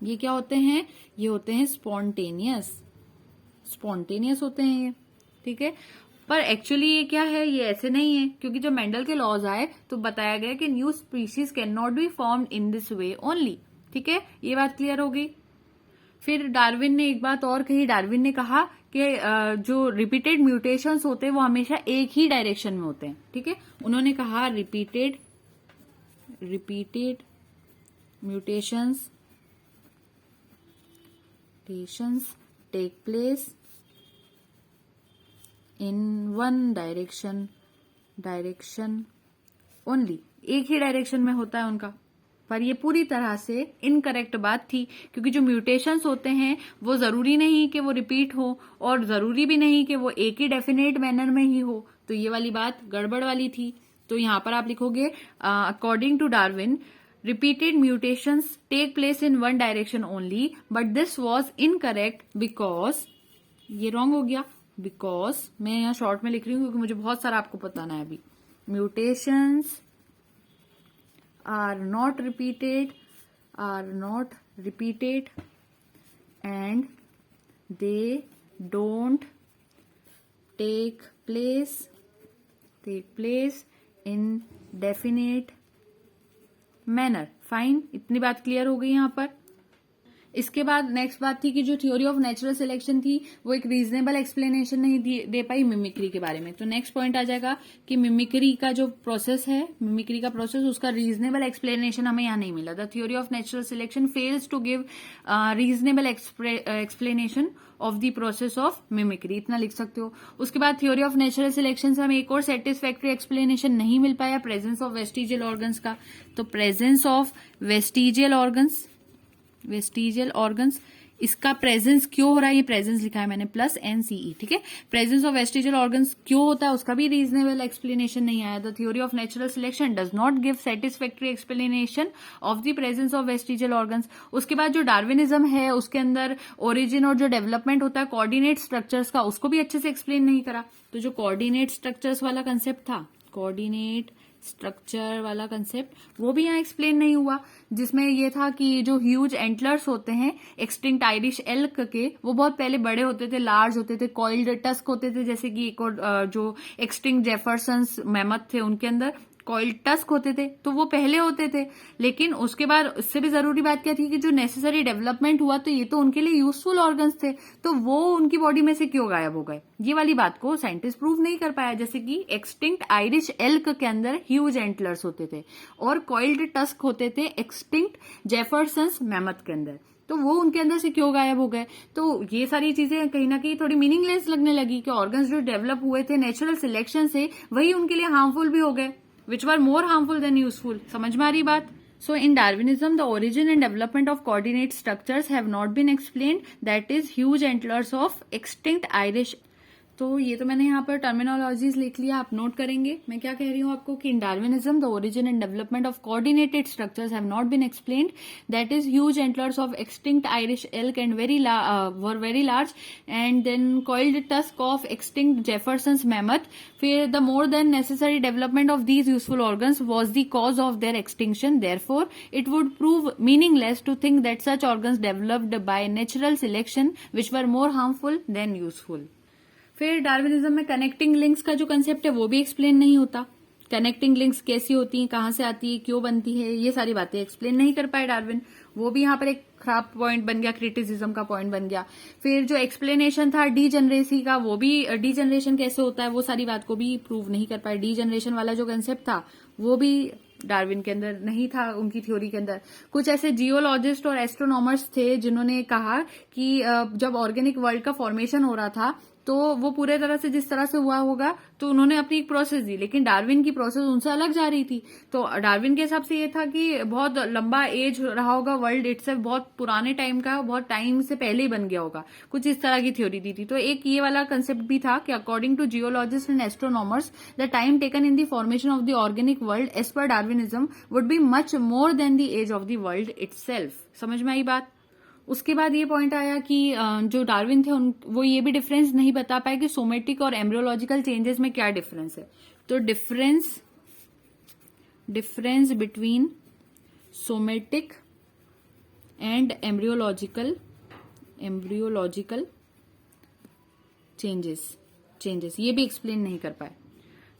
ये क्या होते हैं, ये होते हैं स्पॉन्टेनियस होते हैं ये। ठीक है, पर एक्चुअली ये क्या है, ये ऐसे नहीं है, क्योंकि जब मेंडल के लॉज आए तो बताया गया कि new species can not be formed in this way only. ठीक है, ये बात क्लियर हो गई। फिर डार्विन ने एक बात और कही, डार्विन ने कहा कि जो रिपीटेड म्यूटेशंस होते हैं वो हमेशा एक ही डायरेक्शन में होते हैं। ठीक है, उन्होंने कहा repeated repeated mutations take place in one direction only, एक ही डायरेक्शन में होता है उनका। पर ये पूरी तरह से इनकरेक्ट बात थी, क्योंकि जो म्यूटेशंस होते हैं वो जरूरी नहीं कि वो रिपीट हो और जरूरी भी नहीं कि वो एक ही डेफिनेट मैनर में ही हो, तो ये वाली बात गड़बड़ वाली थी। तो यहां पर आप लिखोगे according to Darwin repeated mutations take place in one direction only, but this was incorrect because, ये रॉन्ग हो गया, because मैं यहाँ शॉर्ट में लिख रही हूँ क्योंकि मुझे बहुत सारा आपको बताना है अभी। mutations are not repeated and they don't take place in definite manner. Fine, इतनी बात क्लियर हो गई यहां पर। इसके बाद नेक्स्ट बात थी कि जो थ्योरी ऑफ नेचुरल सिलेक्शन थी वो एक रीजनेबल एक्सप्लेनेशन नहीं दे पाई मिमिक्री के बारे में। तो नेक्स्ट पॉइंट आ जाएगा कि मिमिक्री का जो प्रोसेस है, मिमिक्री का प्रोसेस, उसका रीजनेबल एक्सप्लेनेशन हमें यहाँ नहीं मिला। The theory of natural selection fails to give reasonable explanation of the process of mimicry, इतना लिख सकते हो। उसके बाद थ्योरी ऑफ नेचुरल सिलेक्शन से हमें एक और सेटिस्फैक्ट्री एक्सप्लेनेशन नहीं मिल पाया, प्रेजेंस ऑफ वेस्टिजियल ऑर्गन्स का। तो प्रेजेंस ऑफ वेस्टिजियल ऑर्गन्स, इसका प्रेजेंस क्यों हो रहा है, ये प्रेजेंस लिखा है मैंने प्लस NCE, ठीक है। प्रेजेंस ऑफ वेस्टिजियल ऑर्गन्स क्यों होता है उसका भी रीजनेबल एक्सप्लेनेशन नहीं आया। The theory of natural selection does not give satisfactory explanation of the presence of vestigial organs. उसके बाद जो डार्विनिज्म है उसके अंदर ओरिजिन और जो डेवलपमेंट होता है कोऑर्डिनेट स्ट्रक्चर्स का, उसको भी अच्छे से एक्सप्लेन नहीं करा। तो जो कोऑर्डिनेट स्ट्रक्चर्स वाला कंसेप्ट था, कोऑर्डिनेट स्ट्रक्चर वाला कंसेप्ट, वो भी यहाँ एक्सप्लेन नहीं हुआ, जिसमें ये था कि जो ह्यूज एंटलर्स होते हैं एक्सटिंक्ट आयरिश एल्क के, वो बहुत पहले बड़े होते थे, लार्ज होते थे, कॉइल्ड टस्क होते थे, जैसे कि एक और जो एक्सटिंक्ट जेफरसन्स मैमथ थे उनके अंदर कॉइल्ड टस्क होते थे, तो वो पहले होते थे। लेकिन उसके बाद उससे भी जरूरी बात क्या थी कि जो नेसेसरी डेवलपमेंट हुआ तो ये तो उनके लिए यूजफुल ऑर्गन्स थे, तो वो उनकी बॉडी में से क्यों गायब हो गए, ये वाली बात को साइंटिस्ट प्रूव नहीं कर पाया। जैसे कि एक्सटिंक्ट आयरिश एल्क के अंदर ह्यूज एंटलर्स होते थे और कॉइल्ड टस्क होते थे एक्सटिंक्ट जेफरसन्स मैमथ के अंदर, तो वो उनके अंदर से क्यों गायब हो गए। तो ये सारी चीजें कहीं ना कहीं थोड़ी मीनिंगलेस लगने लगी कि ऑर्गन्स जो डेवलप हुए थे नेचुरल सिलेक्शन से, वही उनके लिए हार्मफुल भी हो गए, which were more harmful than useful। समझ में आ रही बात। So in Darwinism, the origin and development of coordinate structures have not been explained, that is huge antlers of extinct Irish। तो ये तो मैंने यहाँ पर टर्मिनोलॉजीज लिख लिया, आप नोट करेंगे। मैं क्या कह रही हूँ आपको कि in Darwinism the origin and development of coordinated structures have not been explained, that is huge antlers of extinct Irish elk and were very large, and then coiled tusk of extinct Jefferson's mammoth. फिर the more than necessary development of these useful organs was the cause of their extinction, therefore it would prove meaningless to think that such organs developed by natural selection which were more harmful than useful. फिर Darwinism में connecting links का जो concept है वो भी explain नहीं होता। Connecting links कैसी होती हैं, कहाँ से आती है, क्यों बनती है, ये सारी बातें एक्सप्लेन नहीं कर पाए डार्विन। वो भी यहाँ पर एक खराब पॉइंट बन गया, क्रिटिसिज्म का पॉइंट बन गया। फिर जो एक्सप्लेनेशन था डीजनरेसी का, वो भी डीजनरेशन कैसे होता है वो सारी बात को भी प्रूव नहीं कर पाए। डीजनरेशन वाला जो कंसेप्ट था वो भी डार्विन के अंदर नहीं था, उनकी थ्योरी के अंदर। कुछ ऐसे जियोलॉजिस्ट और एस्ट्रोनॉमर्स थे जिन्होंने कहा कि जब ऑर्गेनिक वर्ल्ड का फॉर्मेशन हो रहा था तो वो पूरे तरह से जिस तरह से हुआ होगा, तो उन्होंने अपनी एक प्रोसेस दी, लेकिन डार्विन की प्रोसेस उनसे अलग जा रही थी। तो डार्विन के हिसाब से ये था कि बहुत लंबा एज रहा होगा वर्ल्ड इटसेल्फ, बहुत पुराने टाइम का, बहुत टाइम से पहले ही बन गया होगा, कुछ इस तरह की थ्योरी दी थी। तो एक ये वाला कंसेप्ट भी था कि according to geologist and astronomers the time taken in the formation of the organic world as per Darwinism would be much more than the age of the world itself. समझ में आई बात। उसके बाद ये पॉइंट आया कि जो डार्विन थे वो ये भी डिफरेंस नहीं बता पाए कि सोमेटिक और एम्ब्रियोलॉजिकल चेंजेस में क्या डिफरेंस है। तो difference between somatic and embryological changes ये भी एक्सप्लेन नहीं कर पाए।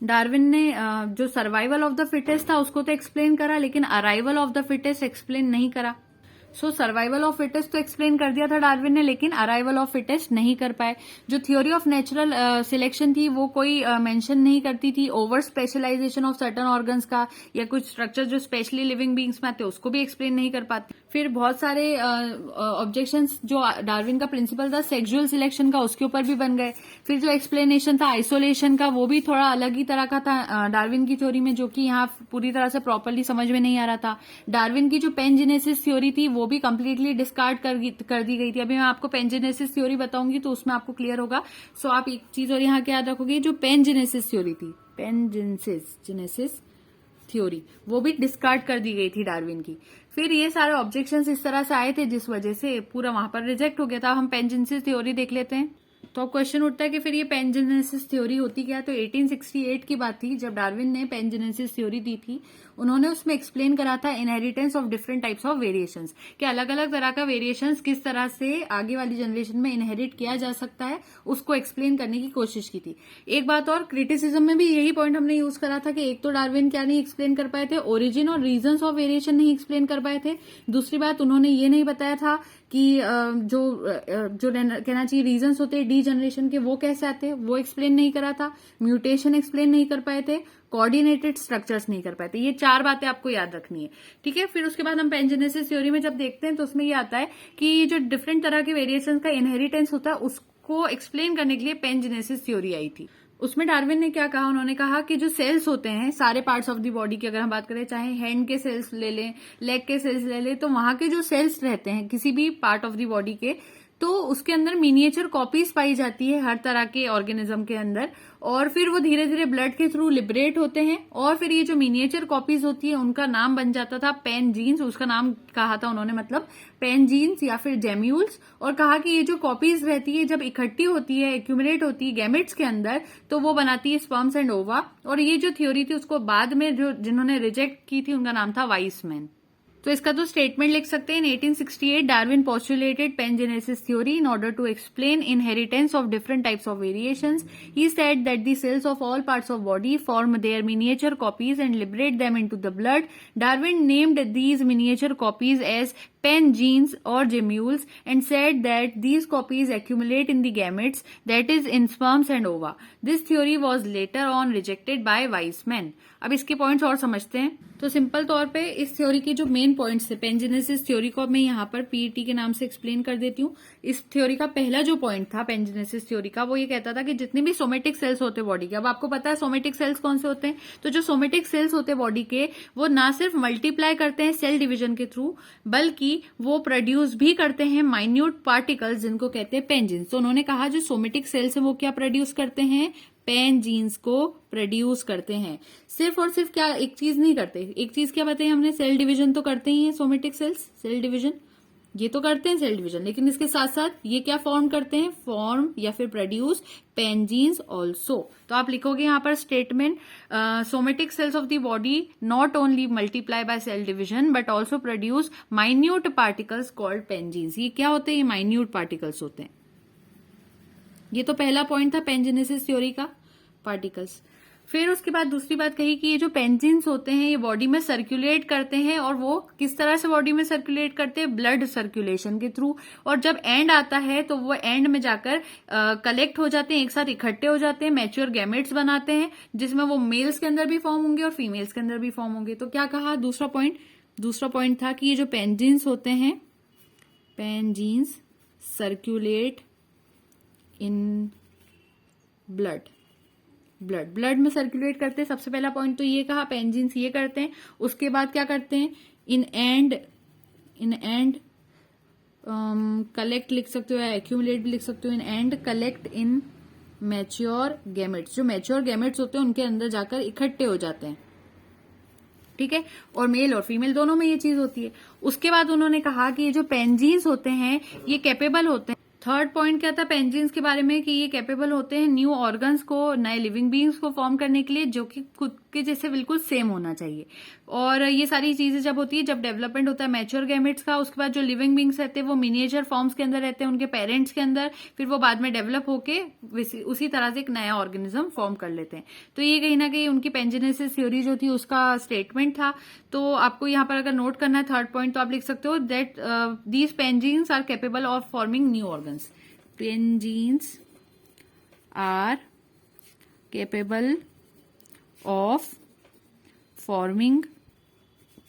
डार्विन ने जो सर्वाइवल ऑफ द फिटेस्ट था उसको तो एक्सप्लेन करा, लेकिन arrival of the fittest explain नहीं करा। सो सर्वाइवल ऑफ फिटेस्ट तो एक्सप्लेन कर दिया था डार्विन ने, लेकिन अराइवल ऑफ फिटेस्ट नहीं कर पाए। जो थ्योरी ऑफ नेचुरल सिलेक्शन थी वो कोई मेंशन नहीं करती थी। Over specialization of certain organs का या कुछ स्ट्रक्चर जो स्पेशली लिविंग बींग्स में आते हैं उसको भी एक्सप्लेन नहीं कर पाते। फिर बहुत सारे ऑब्जेक्शंस जो डार्विन का प्रिंसिपल था सेक्सुअल सिलेक्शन का उसके ऊपर भी बन गए। फिर जो एक्सप्लेनेशन था आइसोलेशन का वो भी थोड़ा अलग ही तरह का था डार्विन की थ्योरी में, जो कि यहाँ पूरी तरह से प्रॉपरली समझ में नहीं आ रहा था। डार्विन की जो पेनजेनेसिस थ्योरी थी वो भी कंप्लीटली डिस्कार्ड कर दी गई थी। अभी मैं आपको पेनजेनेसिस थ्योरी बताऊंगी तो उसमें आपको क्लियर होगा। सो आप एक चीज और यहाँ याद रखोगे, जो पेनजेनेसिस थ्योरी थी, पेनजेनेसिस थ्योरी वो भी डिस्कार्ड कर दी गई थी डार्विन की। फिर ये सारे ऑब्जेक्शंस इस तरह से आए थे जिस वजह से पूरा वहां पर रिजेक्ट हो गया था। हम पेनजेनेसिस थ्योरी देख लेते हैं। तो अब क्वेश्चन उठता है कि फिर ये पेनजेनेसिस थ्योरी होती क्या है। तो 1868 की बात थी जब डार्विन ने पेनजेनेसिस थ्योरी दी थी। उन्होंने उसमें एक्सप्लेन करा था inheritance of different types of variations, कि अलग अलग तरह का वेरिएशंस किस तरह से आगे वाली जनरेशन में इनहेरिट किया जा सकता है, उसको एक्सप्लेन करने की कोशिश की थी। एक बात और, क्रिटिसिज्म में भी यही पॉइंट हमने यूज करा था कि एक तो डार्विन क्या नहीं एक्सप्लेन कर पाए थे, ओरिजिन और रीजंस ऑफ वेरिएशन नहीं एक्सप्लेन कर पाए थे। दूसरी बात, उन्होंने ये नहीं बताया था कि जो कहना चाहिए रीजंस होते हैं डी जनरेशन के वो कैसे आते हैं, वो एक्सप्लेन नहीं करा था। म्यूटेशन एक्सप्लेन नहीं कर पाए थे, कोऑर्डिनेटेड स्ट्रक्चर्स नहीं कर पाए थे। ये 4 बातें आपको याद रखनी है, ठीक है। फिर उसके बाद हम पेनजेनेसिस थ्योरी में जब देखते हैं तो उसमें ये आता है कि ये जो डिफरेंट तरह के वेरिएशन का इनहेरिटेंस होता है उसको एक्सप्लेन करने के लिए पेनजेनेसिस थ्योरी आई थी। उसमें डार्विन ने क्या कहा, उन्होंने कहा कि जो सेल्स होते हैं सारे पार्ट्स ऑफ द बॉडी की, अगर हम बात करें चाहे हैंड के सेल्स ले लें, लेग के सेल्स ले लें, तो वहां के जो सेल्स रहते हैं किसी भी पार्ट ऑफ द बॉडी के, तो उसके अंदर मिनिएचर कॉपीज पाई जाती है हर तरह के ऑर्गेनिज्म के अंदर, और फिर वो धीरे धीरे ब्लड के थ्रू लिबरेट होते हैं, और फिर ये जो मिनिएचर कॉपीज होती है उनका नाम बन जाता था पेन जीन्स। उसका नाम कहा था उन्होंने, मतलब पेन जीन्स या फिर जेम्यूल्स। और कहा कि ये जो कॉपीज रहती है जब इकट्ठी होती है, एक्यूमुलेट होती है गैमेट्स के अंदर, तो वो बनाती है स्पर्म्स एंड ओवा। और ये जो थ्योरी थी उसको बाद में जो जिन्होंने रिजेक्ट की थी उनका नाम था वाइसमैन। तो इसका तो स्टेटमेंट लिख सकते हैं, इन 1868 Darwin postulated pangenesis theory in order to explain inheritance of different types of variations. He said that the cells of all parts of body form their miniature copies and liberate them into the blood. Darwin named these miniature copies as pen genes or gemmules and said that these copies accumulate in the gametes, that is in sperms and ova. This theory was later on rejected by Weismann. अब इसके points और समझते हैं। तो simple तौर पे इस theory के जो मेन पॉइंट्स थे, पेनजेनेसिस थ्योरी को मैं यहाँ पर पीईटी के नाम से एक्सप्लेन कर देती हूँ। इस थ्योरी का पहला जो पॉइंट था पेनजेनेसिस थ्योरी का, वो ये कहता था कि जितने भी सोमेटिक सेल्स होते हैं बॉडी के, अब आपको पता है सोमेटिक सेल्स कौन से होते हैं, तो जो सोमेटिक सेल्स होते हैं बॉडी के वो ना सिर्फ मल्टीप्लाई करते हैं सेल डिविजन के थ्रू, बल्कि वो प्रोड्यूस भी करते हैं माइन्यूट पार्टिकल्स जिनको कहते हैं पेनजीन्स। तो उन्होंने कहा जो सोमेटिक सेल्स है वो क्या प्रोड्यूस करते हैं, पेन जीन्स को प्रोड्यूस करते हैं। सिर्फ और सिर्फ क्या एक चीज नहीं करते, एक चीज क्या बताई हमने, सेल डिवीजन तो करते ही हैं सोमेटिक सेल्स, सेल डिवीजन ये तो करते हैं सेल डिवीजन, लेकिन इसके साथ साथ ये क्या फॉर्म करते हैं, फॉर्म या फिर प्रोड्यूस पेन जीन्स ऑल्सो। तो आप लिखोगे यहाँ पर statement, somatic cells of the body not only multiply by cell division but also produce minute particles called pangenes. ये क्या होते हैं, ये माइन्यूट पार्टिकल्स होते हैं। ये तो पहला पॉइंट था पेनजेनेसिस थ्योरी का, पार्टिकल्स। फिर उसके बाद दूसरी बात कही कि ये जो पेंजिन्स होते हैं ये बॉडी में सर्कुलेट करते हैं, और वो किस तरह से बॉडी में सर्कुलेट करते हैं, ब्लड सर्कुलेशन के थ्रू। और जब एंड आता है तो वो एंड में जाकर कलेक्ट हो जाते हैं, एक साथ इकट्ठे हो जाते हैं, मैच्योर गैमेट्स बनाते हैं, जिसमें वो मेल्स के अंदर भी फॉर्म होंगे और फीमेल्स के अंदर भी फॉर्म होंगे। तो क्या कहा दूसरा पॉइंट था कि ये जो पेंजिन्स होते हैं, पेंजिन्स सर्कुलेट इन ब्लड में सर्कुलेट करते हैं। सबसे पहला पॉइंट तो ये कहा, पेंजिन्स ये करते हैं। उसके बाद क्या करते हैं, इन एंड कलेक्ट लिख सकते हो या एक्यूमुलेट भी लिख सकते हो, in and collect in mature gametes. जो मैच्योर गैमेट्स होते हैं उनके अंदर जाकर इकट्ठे हो जाते हैं, ठीक है। और मेल और फीमेल दोनों में ये चीज होती है। उसके बाद उन्होंने कहा कि ये जो पेंजिन्स होते हैं ये कैपेबल होते हैं। थर्ड पॉइंट क्या था पेंजिन्स के बारे में, कि ये कैपेबल होते हैं न्यू ऑर्गन्स को, नए लिविंग बींग्स को फॉर्म करने के लिए, जो कि खुद के जैसे बिल्कुल सेम होना चाहिए। और ये सारी चीजें जब होती है, जब डेवलपमेंट होता है मैच्योर गैमेट्स का, उसके बाद जो लिविंग बींग्स रहते हैं वो मिनिएचर फॉर्म्स के अंदर रहते हैं उनके पेरेंट्स के अंदर, फिर वो बाद में डेवलप होके उसी तरह से एक नया ऑर्गेनिज्म फॉर्म कर लेते हैं। तो ये कहीं ना कहीं उनकी पेंजिनेसिस थ्योरी जो थी उसका स्टेटमेंट था। तो आपको यहाँ पर अगर नोट करना है थर्ड पॉइंट तो आप लिख सकते हो that these pangenes are capable of forming new organs. Pangenes are capable of forming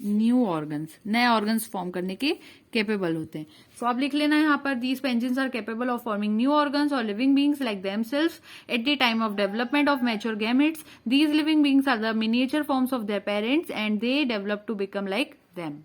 new organs, नए ऑर्गन्स फॉर्म करने के कैपेबल होते हैं। सो आप लिख लेना है यहाँ पर these pangenes are capable of forming new organs और living beings like themselves at the time of development of mature gametes. These living beings are the miniature forms of their parents and they develop to become like them.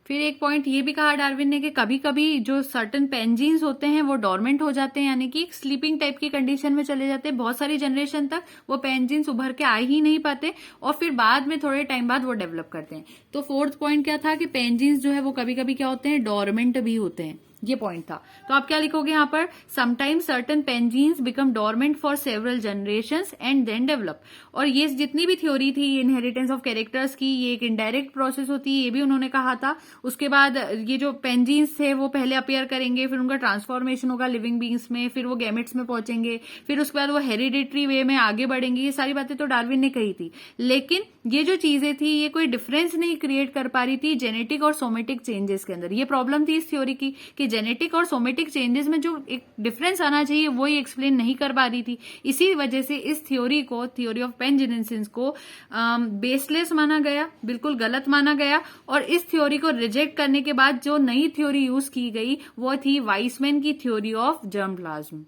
फिर एक point ये भी कहा Darwin ने कि कभी कभी जो सर्टन पेंजीन्स होते हैं वो डोरमेंट हो जाते हैं, यानी कि स्लीपिंग टाइप की कंडीशन में चले जाते हैं। बहुत सारी जनरेशन तक वो पेंजीन्स उभर के आ ही नहीं पाते और फिर बाद में थोड़े टाइम बाद वो डेवलप करते हैं। तो फोर्थ पॉइंट क्या था कि पेंजीन्स जो है वो कभी कभी क्या होते हैं, डोरमेंट भी होते हैं, ये पॉइंट था। तो आप क्या लिखोगे यहाँ पर, sometimes certain pangenes become dormant for several generations and then develop. और ये जितनी भी थ्योरी थी इनहेरिटेंस ऑफ कैरेक्टर्स की, ये एक इनडायरेक्ट प्रोसेस होती है, ये भी उन्होंने कहा था। उसके बाद ये जो पेंजीन्स थे वो पहले अपीयर करेंगे, फिर उनका ट्रांसफॉर्मेशन होगा लिविंग बींग्स में, फिर वो गैमेट्स में पहुंचेंगे, फिर उसके बाद वो हेरिडिटरी वे में आगे बढ़ेंगे। ये सारी बातें तो डार्विन ने कही थी, लेकिन ये जो चीजें थी ये कोई डिफरेंस नहीं क्रिएट कर पा रही थी जेनेटिक और सोमेटिक चेंजेस के अंदर। ये प्रॉब्लम थी इस थ्योरी की कि जेनेटिक और सोमेटिक चेंजेस में जो एक डिफरेंस आना चाहिए वो ही एक्सप्लेन नहीं कर पा रही थी। इसी वजह से इस थ्योरी को, थ्योरी ऑफ पेंजिनेसिस को बेसलेस माना गया, बिल्कुल गलत माना गया। और इस थ्योरी को रिजेक्ट करने के बाद जो नई थ्योरी यूज की गई वो थी वाइसमैन की theory of germ plasm.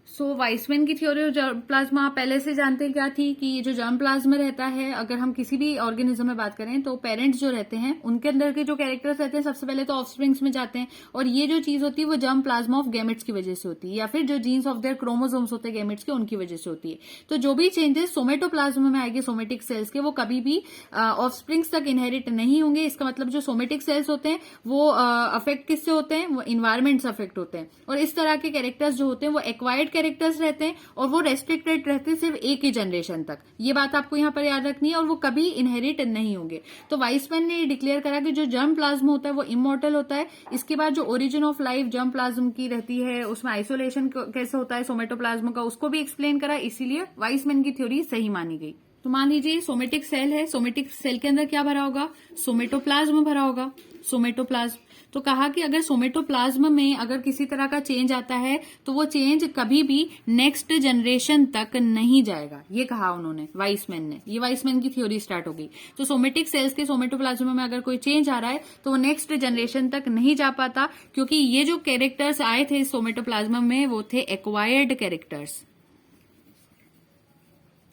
So Wiseman की थ्योरी ऑफ जर्म प्लाज्मा आप पहले से जानते हैं क्या थी कि ये जो जर्म प्लाज्मा रहता है, अगर हम किसी भी ऑर्गेनिज्म में बात करें तो पेरेंट्स जो रहते हैं उनके अंदर के जो कैरेक्टर्स रहते हैं सबसे पहले तो ऑफस्प्रिंग्स में जाते हैं, और ये जो चीज होती है वो जर्म प्लाज्मा ऑफ गैमेट्स की वजह से होती है, या फिर जो जीन्स ऑफ देयर क्रोमोसोम्स होते हैं गैमेट्स के उनकी वजह से होती है। तो जो भी चेंजेस सोमेटोप्लाज्मा में आएंगे सोमेटिक सेल्स के, वो कभी भी ऑफस्प्रिंग्स तक इनहेरिट नहीं होंगे। इसका मतलब जो सोमेटिक सेल्स होते हैं वो अफेक्ट किससे होते हैं, वो इन्वायरमेंट से अफेक्ट होते हैं। और इस तरह के कैरेक्टर्स जो होते हैं वो एक्वायर्ड कैरेक्टर्स रहते हैं और वो रेस्ट्रिक्टेड रहते हैं सिर्फ एक ही जनरेशन तक। ये बात आपको यहाँ पर याद रखनी है, और वो कभी इनहेरिट नहीं होंगे। तो वाइसमैन ने डिक्लेयर करा कि जो जर्म प्लाज्मा होता है वो इमॉर्टल होता है। इसके बाद जो origin of life germ plasm की रहती है, उसमें आइसोलेशन कैसे होता है सोमेटोप्लाज्म का, उसको भी एक्सप्लेन करा, इसीलिए वाइसमैन की थ्योरी सही मानी गई। तो मान लीजिए सोमेटिक सेल है, सोमेटिक सेल के अंदर क्या भरा होगा, सोमेटोप्लाज्म भरा होगा, सोमेटोप्लाज्म। तो कहा कि अगर सोमेटोप्लाज्म में अगर किसी तरह का चेंज आता है तो वो चेंज कभी भी नेक्स्ट जनरेशन तक नहीं जाएगा, ये कहा उन्होंने, वाइसमैन ने। ये वाइसमैन की थ्योरी स्टार्ट हो गई। तो सोमेटिक सेल्स के सोमेटोप्लाज्म में अगर कोई चेंज आ रहा है तो वो नेक्स्ट जनरेशन तक नहीं जा पाता, क्योंकि ये जो कैरेक्टर्स आए थे सोमेटोप्लाज्म में वो थे एक्वायर्ड कैरेक्टर्स,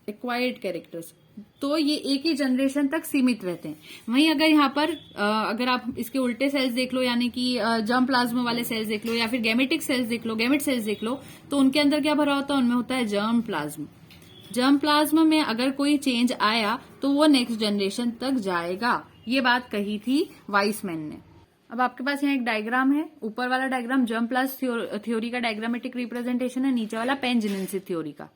एक्वायर्ड कैरेक्टर्स। तो ये एक ही जनरेशन तक सीमित रहते हैं। वहीं अगर यहाँ पर अगर आप इसके उल्टे सेल्स देख लो, यानी कि जर्म प्लाज्मा वाले सेल्स देख लो, या फिर गैमेटिक सेल्स देख लो, गैमेट सेल्स देख लो, तो उनके अंदर क्या भरा होता है, उनमें होता है जर्म प्लाज्मा। जर्म प्लाज्मा में अगर कोई चेंज आया तो वो नेक्स्ट जनरेशन तक जाएगा, ये बात कही थी वाइसमैन ने। अब आपके पास यहाँ एक डायग्राम है, ऊपर वाला डायग्राम जर्म प्लाज्मा थ्योरी का डायग्रामेटिक रिप्रेजेंटेशन है, नीचे वाला पेंजिनेसिस थ्योरी का।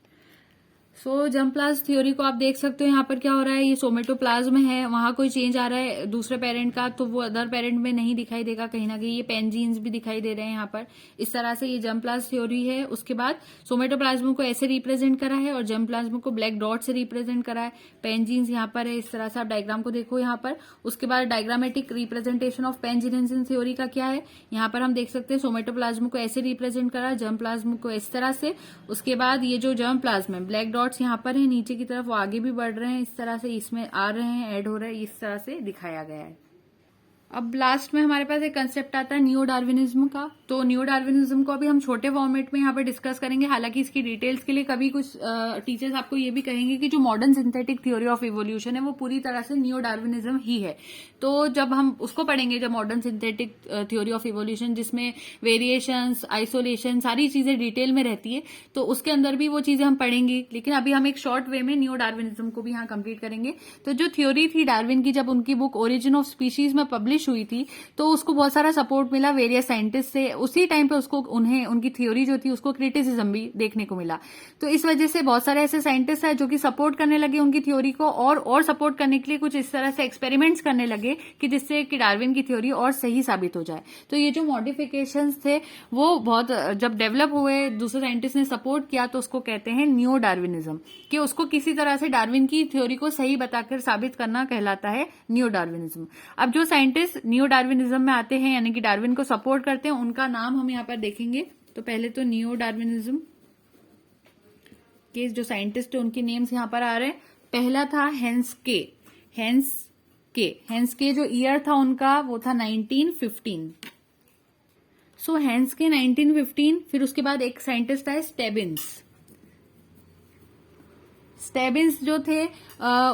सो जर्म प्लाज्म थ्योरी को आप देख सकते हो, यहाँ पर क्या हो रहा है, ये सोमेटोप्लाज्म है, वहां कोई चेंज आ रहा है दूसरे पेरेंट का तो वो अदर पेरेंट में नहीं दिखाई देगा, कहीं ना कहीं ये पेंजीन्स भी दिखाई दे रहे हैं यहाँ पर। इस तरह से ये जर्म प्लाज्म थ्योरी है। उसके बाद सोमेटोप्लाज्म को ऐसे रिप्रेजेंट करा है और जर्म प्लाज्म को ब्लैक डॉट से रिप्रेजेंट करा है। पेंजीन्स यहाँ पर है, इस तरह से आप डायग्राम को देखो यहाँ पर। उसके बाद डायग्रामेटिक रिप्रेजेंटेशन ऑफ पेंजिनेसिस थ्योरी का क्या है, यहाँ पर हम देख सकते हैं सोमेटोप्लाज्म को ऐसे रिप्रेजेंट करा, जर्म प्लाज्म को इस तरह से। उसके बाद ये जो जर्म प्लाज्म है, ब्लैक डॉट्स यहाँ पर है नीचे की तरफ, वो आगे भी बढ़ रहे हैं, इस तरह से इसमें आ रहे हैं, ऐड हो रहे हैं, इस तरह से दिखाया गया है। अब लास्ट में हमारे पास एक कंसेप्ट आता है न्यू डार्विनिज्म का। तो न्यू डार्विनिज्म को अभी हम छोटे फॉर्मेट में यहाँ पर डिस्कस करेंगे, हालांकि इसकी डिटेल्स के लिए कभी कुछ टीचर्स आपको ये भी कहेंगे कि जो modern synthetic theory of evolution है वो पूरी तरह से न्यू डार्विनिज्म ही है। तो जब हम उसको पढ़ेंगे, जब modern synthetic theory of evolution जिसमें वेरिएशंस, आइसोलेशन, सारी चीजें डिटेल में रहती है, तो उसके अंदर भी वो चीजें हम पढ़ेंगे। लेकिन अभी हम एक शॉर्ट वे में न्यू डार्विनिज्म को भी यहाँ कंप्लीट करेंगे। तो जो थ्योरी थी डार्विन की, जब उनकी बुक ओरिजिन ऑफ स्पीशीज में पब्लिश पब्लिश हुई थी तो उसको बहुत सारा सपोर्ट मिला वेरियस साइंटिस्ट से। उसी टाइम पे उसको उन्हें उनकी थ्योरी जो थी उसको क्रिटिसिज्म भी देखने को मिला। तो इस वजह से बहुत सारे ऐसे साइंटिस्ट हैं जो कि सपोर्ट करने लगे उनकी थ्योरी को, और सपोर्ट करने के लिए कुछ इस तरह से एक्सपेरिमेंट्स करने लगे कि जिससे कि डार्विन की थ्योरी और सही साबित हो जाए। तो ये जो मॉडिफिकेशंस थे वो बहुत जब डेवलप हुए, दूसरे साइंटिस्ट ने सपोर्ट किया, तो उसको कहते हैं न्यू डार्विनिज्म, कि उसको किसी तरह से डार्विन की थ्योरी को सही बताकर साबित करना कहलाता है न्यू डार्विनिज्म। अब जो साइंटिस्ट न्यू डार्विनिज्म में आते हैं यानी कि डार्विन को सपोर्ट करते हैं, उनका नाम हम यहाँ पर देखेंगे। तो पहले तो न्यू डार्विनिज्म के जो साइंटिस्ट है उनके नेम्स यहाँ पर आ रहे हैं। पहला था हेंस के जो ईयर था उनका वो था 1915। सो हेंस के 1915। फिर उसके बाद एक साइंटिस्ट है स्टेबिन्स जो थे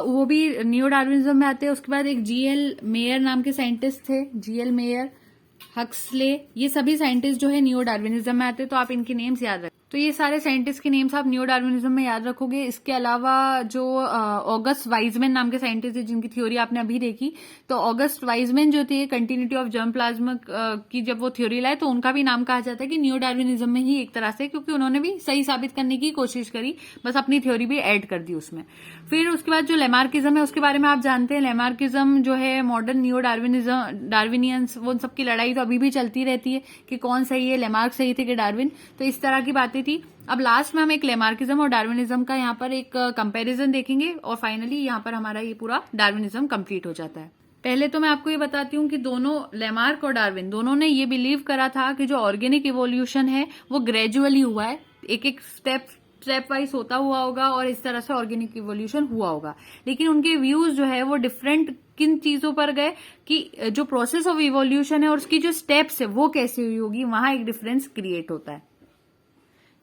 वो भी न्यू डार्विनिज्म में आते हैं। उसके बाद एक जीएल मेयर नाम के साइंटिस्ट थे, जीएल मेयर, हक्सले, ये सभी साइंटिस्ट जो है न्यू डार्विनिज्म में आते हैं। तो आप इनके नेम्स याद रखें। तो ये सारे साइंटिस्ट के नेम्स आप न्यू डार्विनिज्म में याद रखोगे। इसके अलावा जो ऑगस्ट वाइजमैन नाम के साइंटिस्ट थे जिनकी थ्योरी आपने अभी देखी, तो ऑगस्ट वाइजमैन जो थे कंटिन्यूटी ऑफ जर्म प्लाज्मा की जब वो थ्योरी लाए तो उनका भी नाम कहा जाता है कि न्यू डार्विनिज्म में ही एक तरह से, क्योंकि उन्होंने भी सही साबित करने की कोशिश करी, बस अपनी थ्योरी भी ऐड कर दी उसमें। फिर उसके बाद जो लेमार्किज्म है उसके बारे में आप जानते हैं। लेमार्किज्म जो है मॉडर्न न्यू डार्विनियंस, वो सबकी लड़ाई तो अभी भी चलती रहती है कि कौन सही है, लेमार्क सही थे कि डार्विन। तो इस तरह की बातें थी। अब लास्ट में हम एक लेमार्किज्म और डार्विनिज्म का यहाँ पर एक कंपैरिजन देखेंगे और फाइनली यहाँ पर हमारा ये पूरा डार्विनिज्म कंप्लीट हो जाता है। पहले तो मैं आपको ये बताती हूँ कि दोनों लेमार्क और डार्विन दोनों ने ये बिलीव करा था कि जो ऑर्गेनिक इवोल्यूशन है वो ग्रेजुअली हुआ है, एक एक स्टेप वाइज होता हुआ होगा और इस तरह से ऑर्गेनिक इवोल्यूशन हुआ होगा। लेकिन उनके व्यूज जो है वो डिफरेंट किन चीजों पर गए कि जो प्रोसेस ऑफ इवोल्यूशन है और उसकी जो स्टेप्स है वो कैसे हुई होगी, वहां एक डिफरेंस क्रिएट होता है।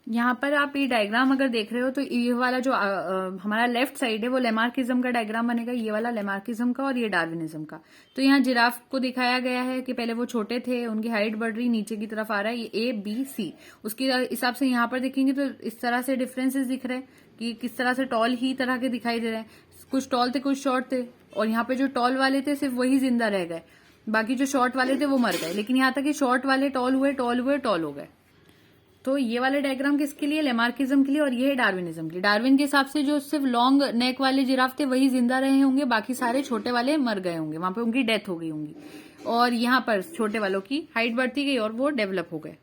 यहाँ पर आप ये डायग्राम अगर देख रहे हो तो ये वाला जो हमारा लेफ्ट साइड है वो लेमार्किज्म का डायग्राम बनेगा, ये वाला लेमार्किज्म का और ये डार्विनिज्म का। तो यहाँ जिराफ को दिखाया गया है कि पहले वो छोटे थे, उनकी हाइट बढ़ रही, नीचे की तरफ आ रहा है, ये A, B, C। उसके हिसाब से यहाँ पर देखेंगे तो इस तरह से डिफरेंसेस दिख रहे हैं कि किस तरह से टॉल ही तरह के दिखाई दे रहे हैं। कुछ टॉल थे, कुछ शॉर्ट थे, और यहाँ पे जो टॉल वाले थे सिर्फ वही जिंदा रह गए, बाकी जो शॉर्ट वाले थे वो मर गए। लेकिन यहाँ तक कि शॉर्ट वाले टॉल हो गए। तो ये वाले डायग्राम किसके लिए, लेमार्किज्म के लिए, और ये है डार्विनिज्म के लिए। डार्विन के हिसाब से जो सिर्फ लॉन्ग नेक वाले जिराफ थे वही जिंदा रहे होंगे, बाकी सारे छोटे वाले मर गए होंगे, वहां पे उनकी डेथ हो गई होंगी, और यहाँ पर छोटे वालों की हाइट बढ़ती गई और वो डेवलप हो गए।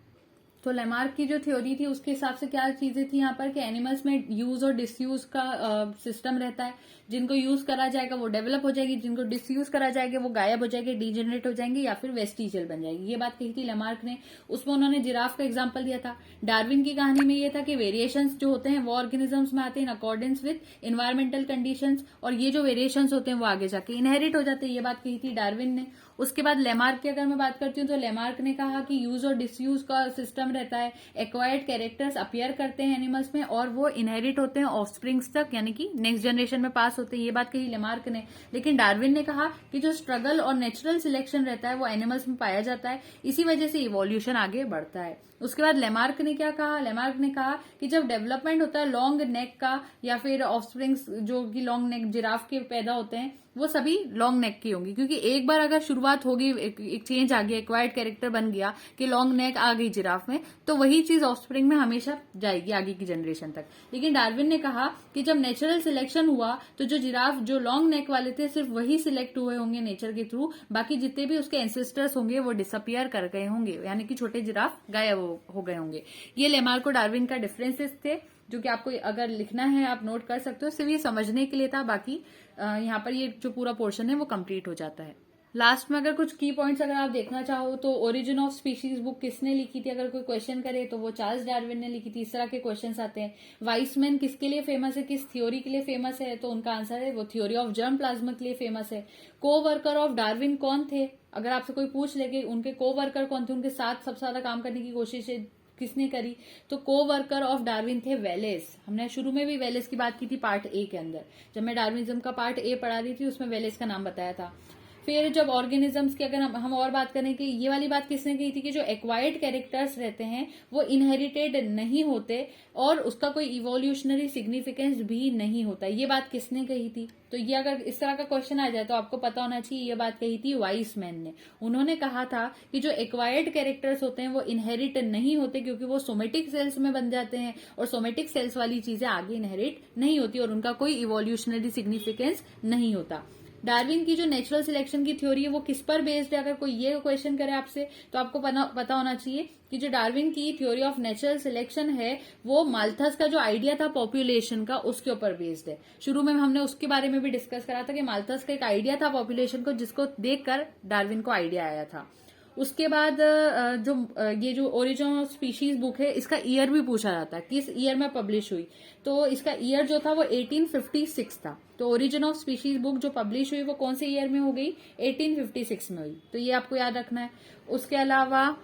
तो लेमार्क की जो थ्योरी थी उसके हिसाब से क्या चीजें थी यहाँ पर कि एनिमल्स में यूज और डिसयूज का सिस्टम रहता है। जिनको यूज करा जाएगा वो डेवलप हो जाएगी, जिनको डिसयूज करा जाएगा वो गायब हो जाएंगे, डीजेनरेट हो जाएंगे या फिर वेस्टिजियल बन जाएगी। ये बात कही थी लेमार्क ने। उसमें उन्होंने जिराफ का एग्जाम्पल दिया था। डार्विन की कहानी में ये था कि वेरिएशंस जो होते हैं वो ऑर्गेनिजम्स में आते हैं in accordance with environmental conditions, और ये जो वेरिएशंस होते हैं वो आगे जाके इनहेरिट हो जाते हैं। ये बात कही थी डार्विन ने। उसके बाद लेमार्क की अगर मैं बात करती हूँ तो लेमार्क ने कहा कि यूज और डिसयूज का सिस्टम रहता है, एक्वायर्ड कैरेक्टर्स अपीयर करते हैं एनिमल्स में और वो इनहेरिट होते हैं ऑफस्प्रिंग्स तक, यानी कि नेक्स्ट जनरेशन में पास होते हैं। ये बात कही लेमार्क ने। लेकिन डार्विन ने कहा कि जो स्ट्रगल और नेचुरल सिलेक्शन रहता है वो एनिमल्स में पाया जाता है, इसी वजह से इवोल्यूशन आगे बढ़ता है। उसके बाद लेमार्क ने क्या कहा, लेमार्क ने कहा कि जब डेवलपमेंट होता है लॉन्ग नेक का या फिर ऑफस्प्रिंग्स जो कि लॉन्ग नेक जिराफ के पैदा होते हैं वो सभी लॉन्ग नेक की होंगी, क्योंकि एक बार अगर शुरुआत होगी, एक चेंज आ गया, एक्वायर्ड कैरेक्टर बन गया कि लॉन्ग नेक आ गई जिराफ में, तो वही चीज ऑफस्प्रिंग में हमेशा जाएगी आगे की जनरेशन तक। लेकिन डार्विन ने कहा कि जब नेचुरल सिलेक्शन हुआ तो जो जिराफ जो लॉन्ग नेक वाले थे सिर्फ वही सिलेक्ट हुए होंगे नेचर के थ्रू, बाकी जितने भी उसके एंसेस्टर्स होंगे वो डिसअपियर कर गए होंगे, यानी कि छोटे जिराफ गायब हो गए होंगे। ये लेमार्क और डार्विन का डिफरेंसेस थे जो कि आपको अगर लिखना है आप नोट कर सकते हो, सिर्फ ये समझने के लिए था। बाकी यहाँ पर ये जो पूरा पोर्शन है वो कंप्लीट हो जाता है। लास्ट में अगर कुछ की पॉइंट्स अगर आप देखना चाहो तो ओरिजिन ऑफ स्पीशीज बुक किसने लिखी थी, अगर कोई क्वेश्चन करे तो वो चार्ल्स डार्विन ने लिखी थी। इस तरह के क्वेश्चंस आते हैं। वाइसमैन किसके लिए फेमस है, किस थ्योरी के लिए फेमस है, तो उनका आंसर है वो थ्योरी ऑफ जर्म प्लाज्मा के लिए फेमस है। को वर्कर ऑफ डार्विन कौन थे, अगर आपसे कोई पूछ ले उनके को वर्कर कौन थे, उनके साथ सबसे ज्यादा काम करने की कोशिश किसने करी, तो को वर्कर ऑफ डार्विन थे वेलेस। हमने शुरू में भी वेलेस की बात की थी पार्ट ए के अंदर, जब मैं डार्विनिज्म का पार्ट ए पढ़ा रही थी उसमें वेलेस का नाम बताया था। फिर जब ऑर्गेनिजम्स की अगर हम और बात करें कि ये वाली बात किसने कही थी कि जो एक्वायर्ड कैरेक्टर्स रहते हैं वो इनहेरिटेड नहीं होते और उसका कोई इवोल्यूशनरी सिग्निफिकेंस भी नहीं होता, ये बात किसने कही थी? तो ये अगर इस तरह का क्वेश्चन आ जाए तो आपको पता होना चाहिए ये बात कही थी वाइसमैन ने। उन्होंने कहा था कि जो एक्वायर्ड कैरेक्टर्स होते हैं वो इनहेरिट नहीं होते क्योंकि वो सोमेटिक सेल्स में बन जाते हैं और सोमेटिक सेल्स वाली चीजें आगे इनहेरिट नहीं होती और उनका कोई इवोल्यूशनरी सिग्निफिकेंस नहीं होता। डार्विन की जो नेचुरल सिलेक्शन की थ्योरी है वो किस पर बेस्ड है? अगर कोई ये क्वेश्चन करे आपसे तो आपको पता होना चाहिए कि जो डार्विन की थ्योरी ऑफ नेचुरल सिलेक्शन है वो माल्थस का जो आइडिया था पॉपुलेशन का उसके ऊपर बेस्ड है। शुरू में हमने उसके बारे में भी डिस्कस करा था कि माल्थस का एक आइडिया था पॉपुलेशन को जिसको देखकर डार्विन को आइडिया आया था। उसके बाद ये जो ओरिजिन ऑफ स्पीशीज बुक है इसका ईयर भी पूछा जाता है, किस ईयर में पब्लिश हुई। तो इसका ईयर जो था वो 1856 था। तो ओरिजिन ऑफ स्पीशीज बुक जो पब्लिश हुई वो कौन से ईयर में हो गई? 1856 में हुई। तो ये आपको याद रखना है। उसके अलावा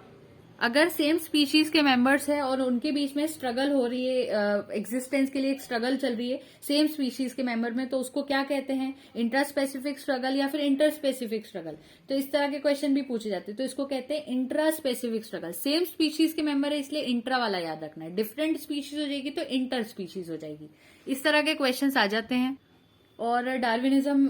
अगर सेम स्पीशीज के मेंबर्स है और उनके बीच में स्ट्रगल हो रही है, एग्जिस्टेंस के लिए एक स्ट्रगल चल रही है सेम स्पीशीज के मेंबर में, तो उसको क्या कहते हैं? इंटर स्पेसिफिक स्ट्रगल या फिर इंटर स्पेसिफिक स्ट्रगल। तो इस तरह के क्वेश्चन भी पूछे जाते हैं। तो इसको कहते हैं intra specific struggle. Same species के मेंबर है इसलिए इंट्रा वाला याद रखना है, डिफरेंट स्पीशीज हो जाएगी तो इंटर स्पीशीज हो जाएगी। इस तरह के क्वेश्चन आ जाते हैं। और डार्विनिज्म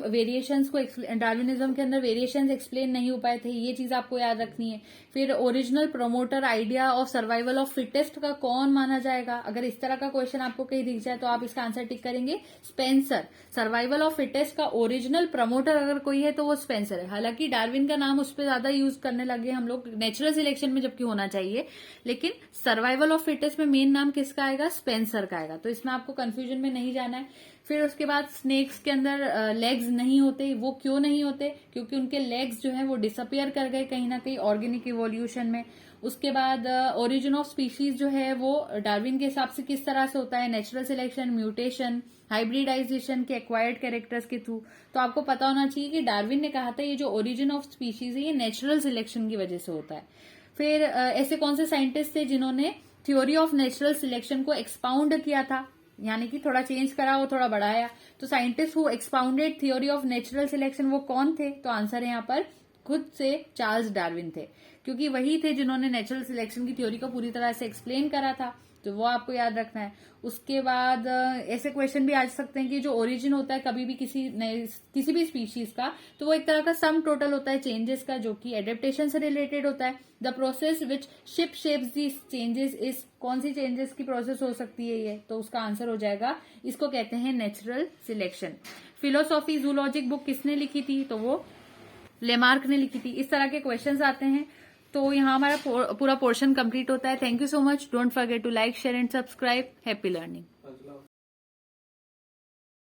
के अंदर वेरिएशंस एक्सप्लेन नहीं हो पाए थे, ये चीज आपको याद रखनी है। फिर original promoter idea of survival of fittest का कौन माना जाएगा? अगर इस तरह का क्वेश्चन आपको कहीं दिख जाए तो आप इसका आंसर टिक करेंगे स्पेंसर। सर्वाइवल ऑफ फिटेस्ट का ओरिजिनल प्रमोटर अगर कोई है तो वो स्पेंसर है। हालांकि डार्विन का नाम उस पर ज्यादा यूज करने लगे हम लोग नेचुरल सिलेक्शन में, जबकि होना चाहिए, लेकिन सर्वाइवल ऑफ फिटेस्ट में मेन नाम किसका आएगा? स्पेंसर का आएगा। तो इसमें आपको कंफ्यूजन में नहीं जाना है। फिर उसके बाद स्नेक्स के अंदर लेग्स नहीं होते, वो क्यों नहीं होते? क्योंकि उनके लेग्स जो है वो डिसअपियर कर गए कहीं ना कहीं ऑर्गेनिक इवोल्यूशन में। उसके बाद ओरिजिन ऑफ स्पीशीज जो है वो डार्विन के हिसाब से किस तरह से होता है? नेचुरल सिलेक्शन, म्यूटेशन, हाइब्रिडाइजेशन के एक्वायर्ड कैरेक्टर्स के थ्रू। तो आपको पता होना चाहिए कि डार्विन ने कहा था ये जो ओरिजिन ऑफ स्पीशीज है ये नेचुरल सिलेक्शन की वजह से होता है। फिर ऐसे कौन से साइंटिस्ट थे जिन्होंने थ्योरी ऑफ नेचुरल सिलेक्शन को एक्सपाउंड किया था, यानी कि थोड़ा चेंज करा और थोड़ा बढ़ाया? तो scientist who expounded theory of natural selection वो कौन थे? तो आंसर है यहाँ पर खुद से चार्ल्स डार्विन थे, क्योंकि वही थे जिन्होंने नेचुरल सिलेक्शन की थ्योरी को पूरी तरह से एक्सप्लेन करा था। तो वो आपको याद रखना है। उसके बाद ऐसे क्वेश्चन भी आ सकते हैं कि जो ओरिजिन होता है कभी भी किसी भी स्पीशीज का, तो वो एक तरह का सम टोटल होता है चेंजेस का, जो कि एडेप्टेशन से रिलेटेड होता है। The process which ship shapes these changes is, कौन सी चेंजेस की प्रोसेस हो सकती है ये? तो उसका आंसर हो जाएगा, इसको कहते हैं natural selection. Philosophy zoologic book किसने लिखी थी? तो वो लेमार्क ने लिखी थी। इस तरह के क्वेश्चंस आते हैं। तो यहाँ हमारा पूरा पोर्शन कंप्लीट होता है। Thank you so much. Don't forget to like, share and subscribe. Happy learning.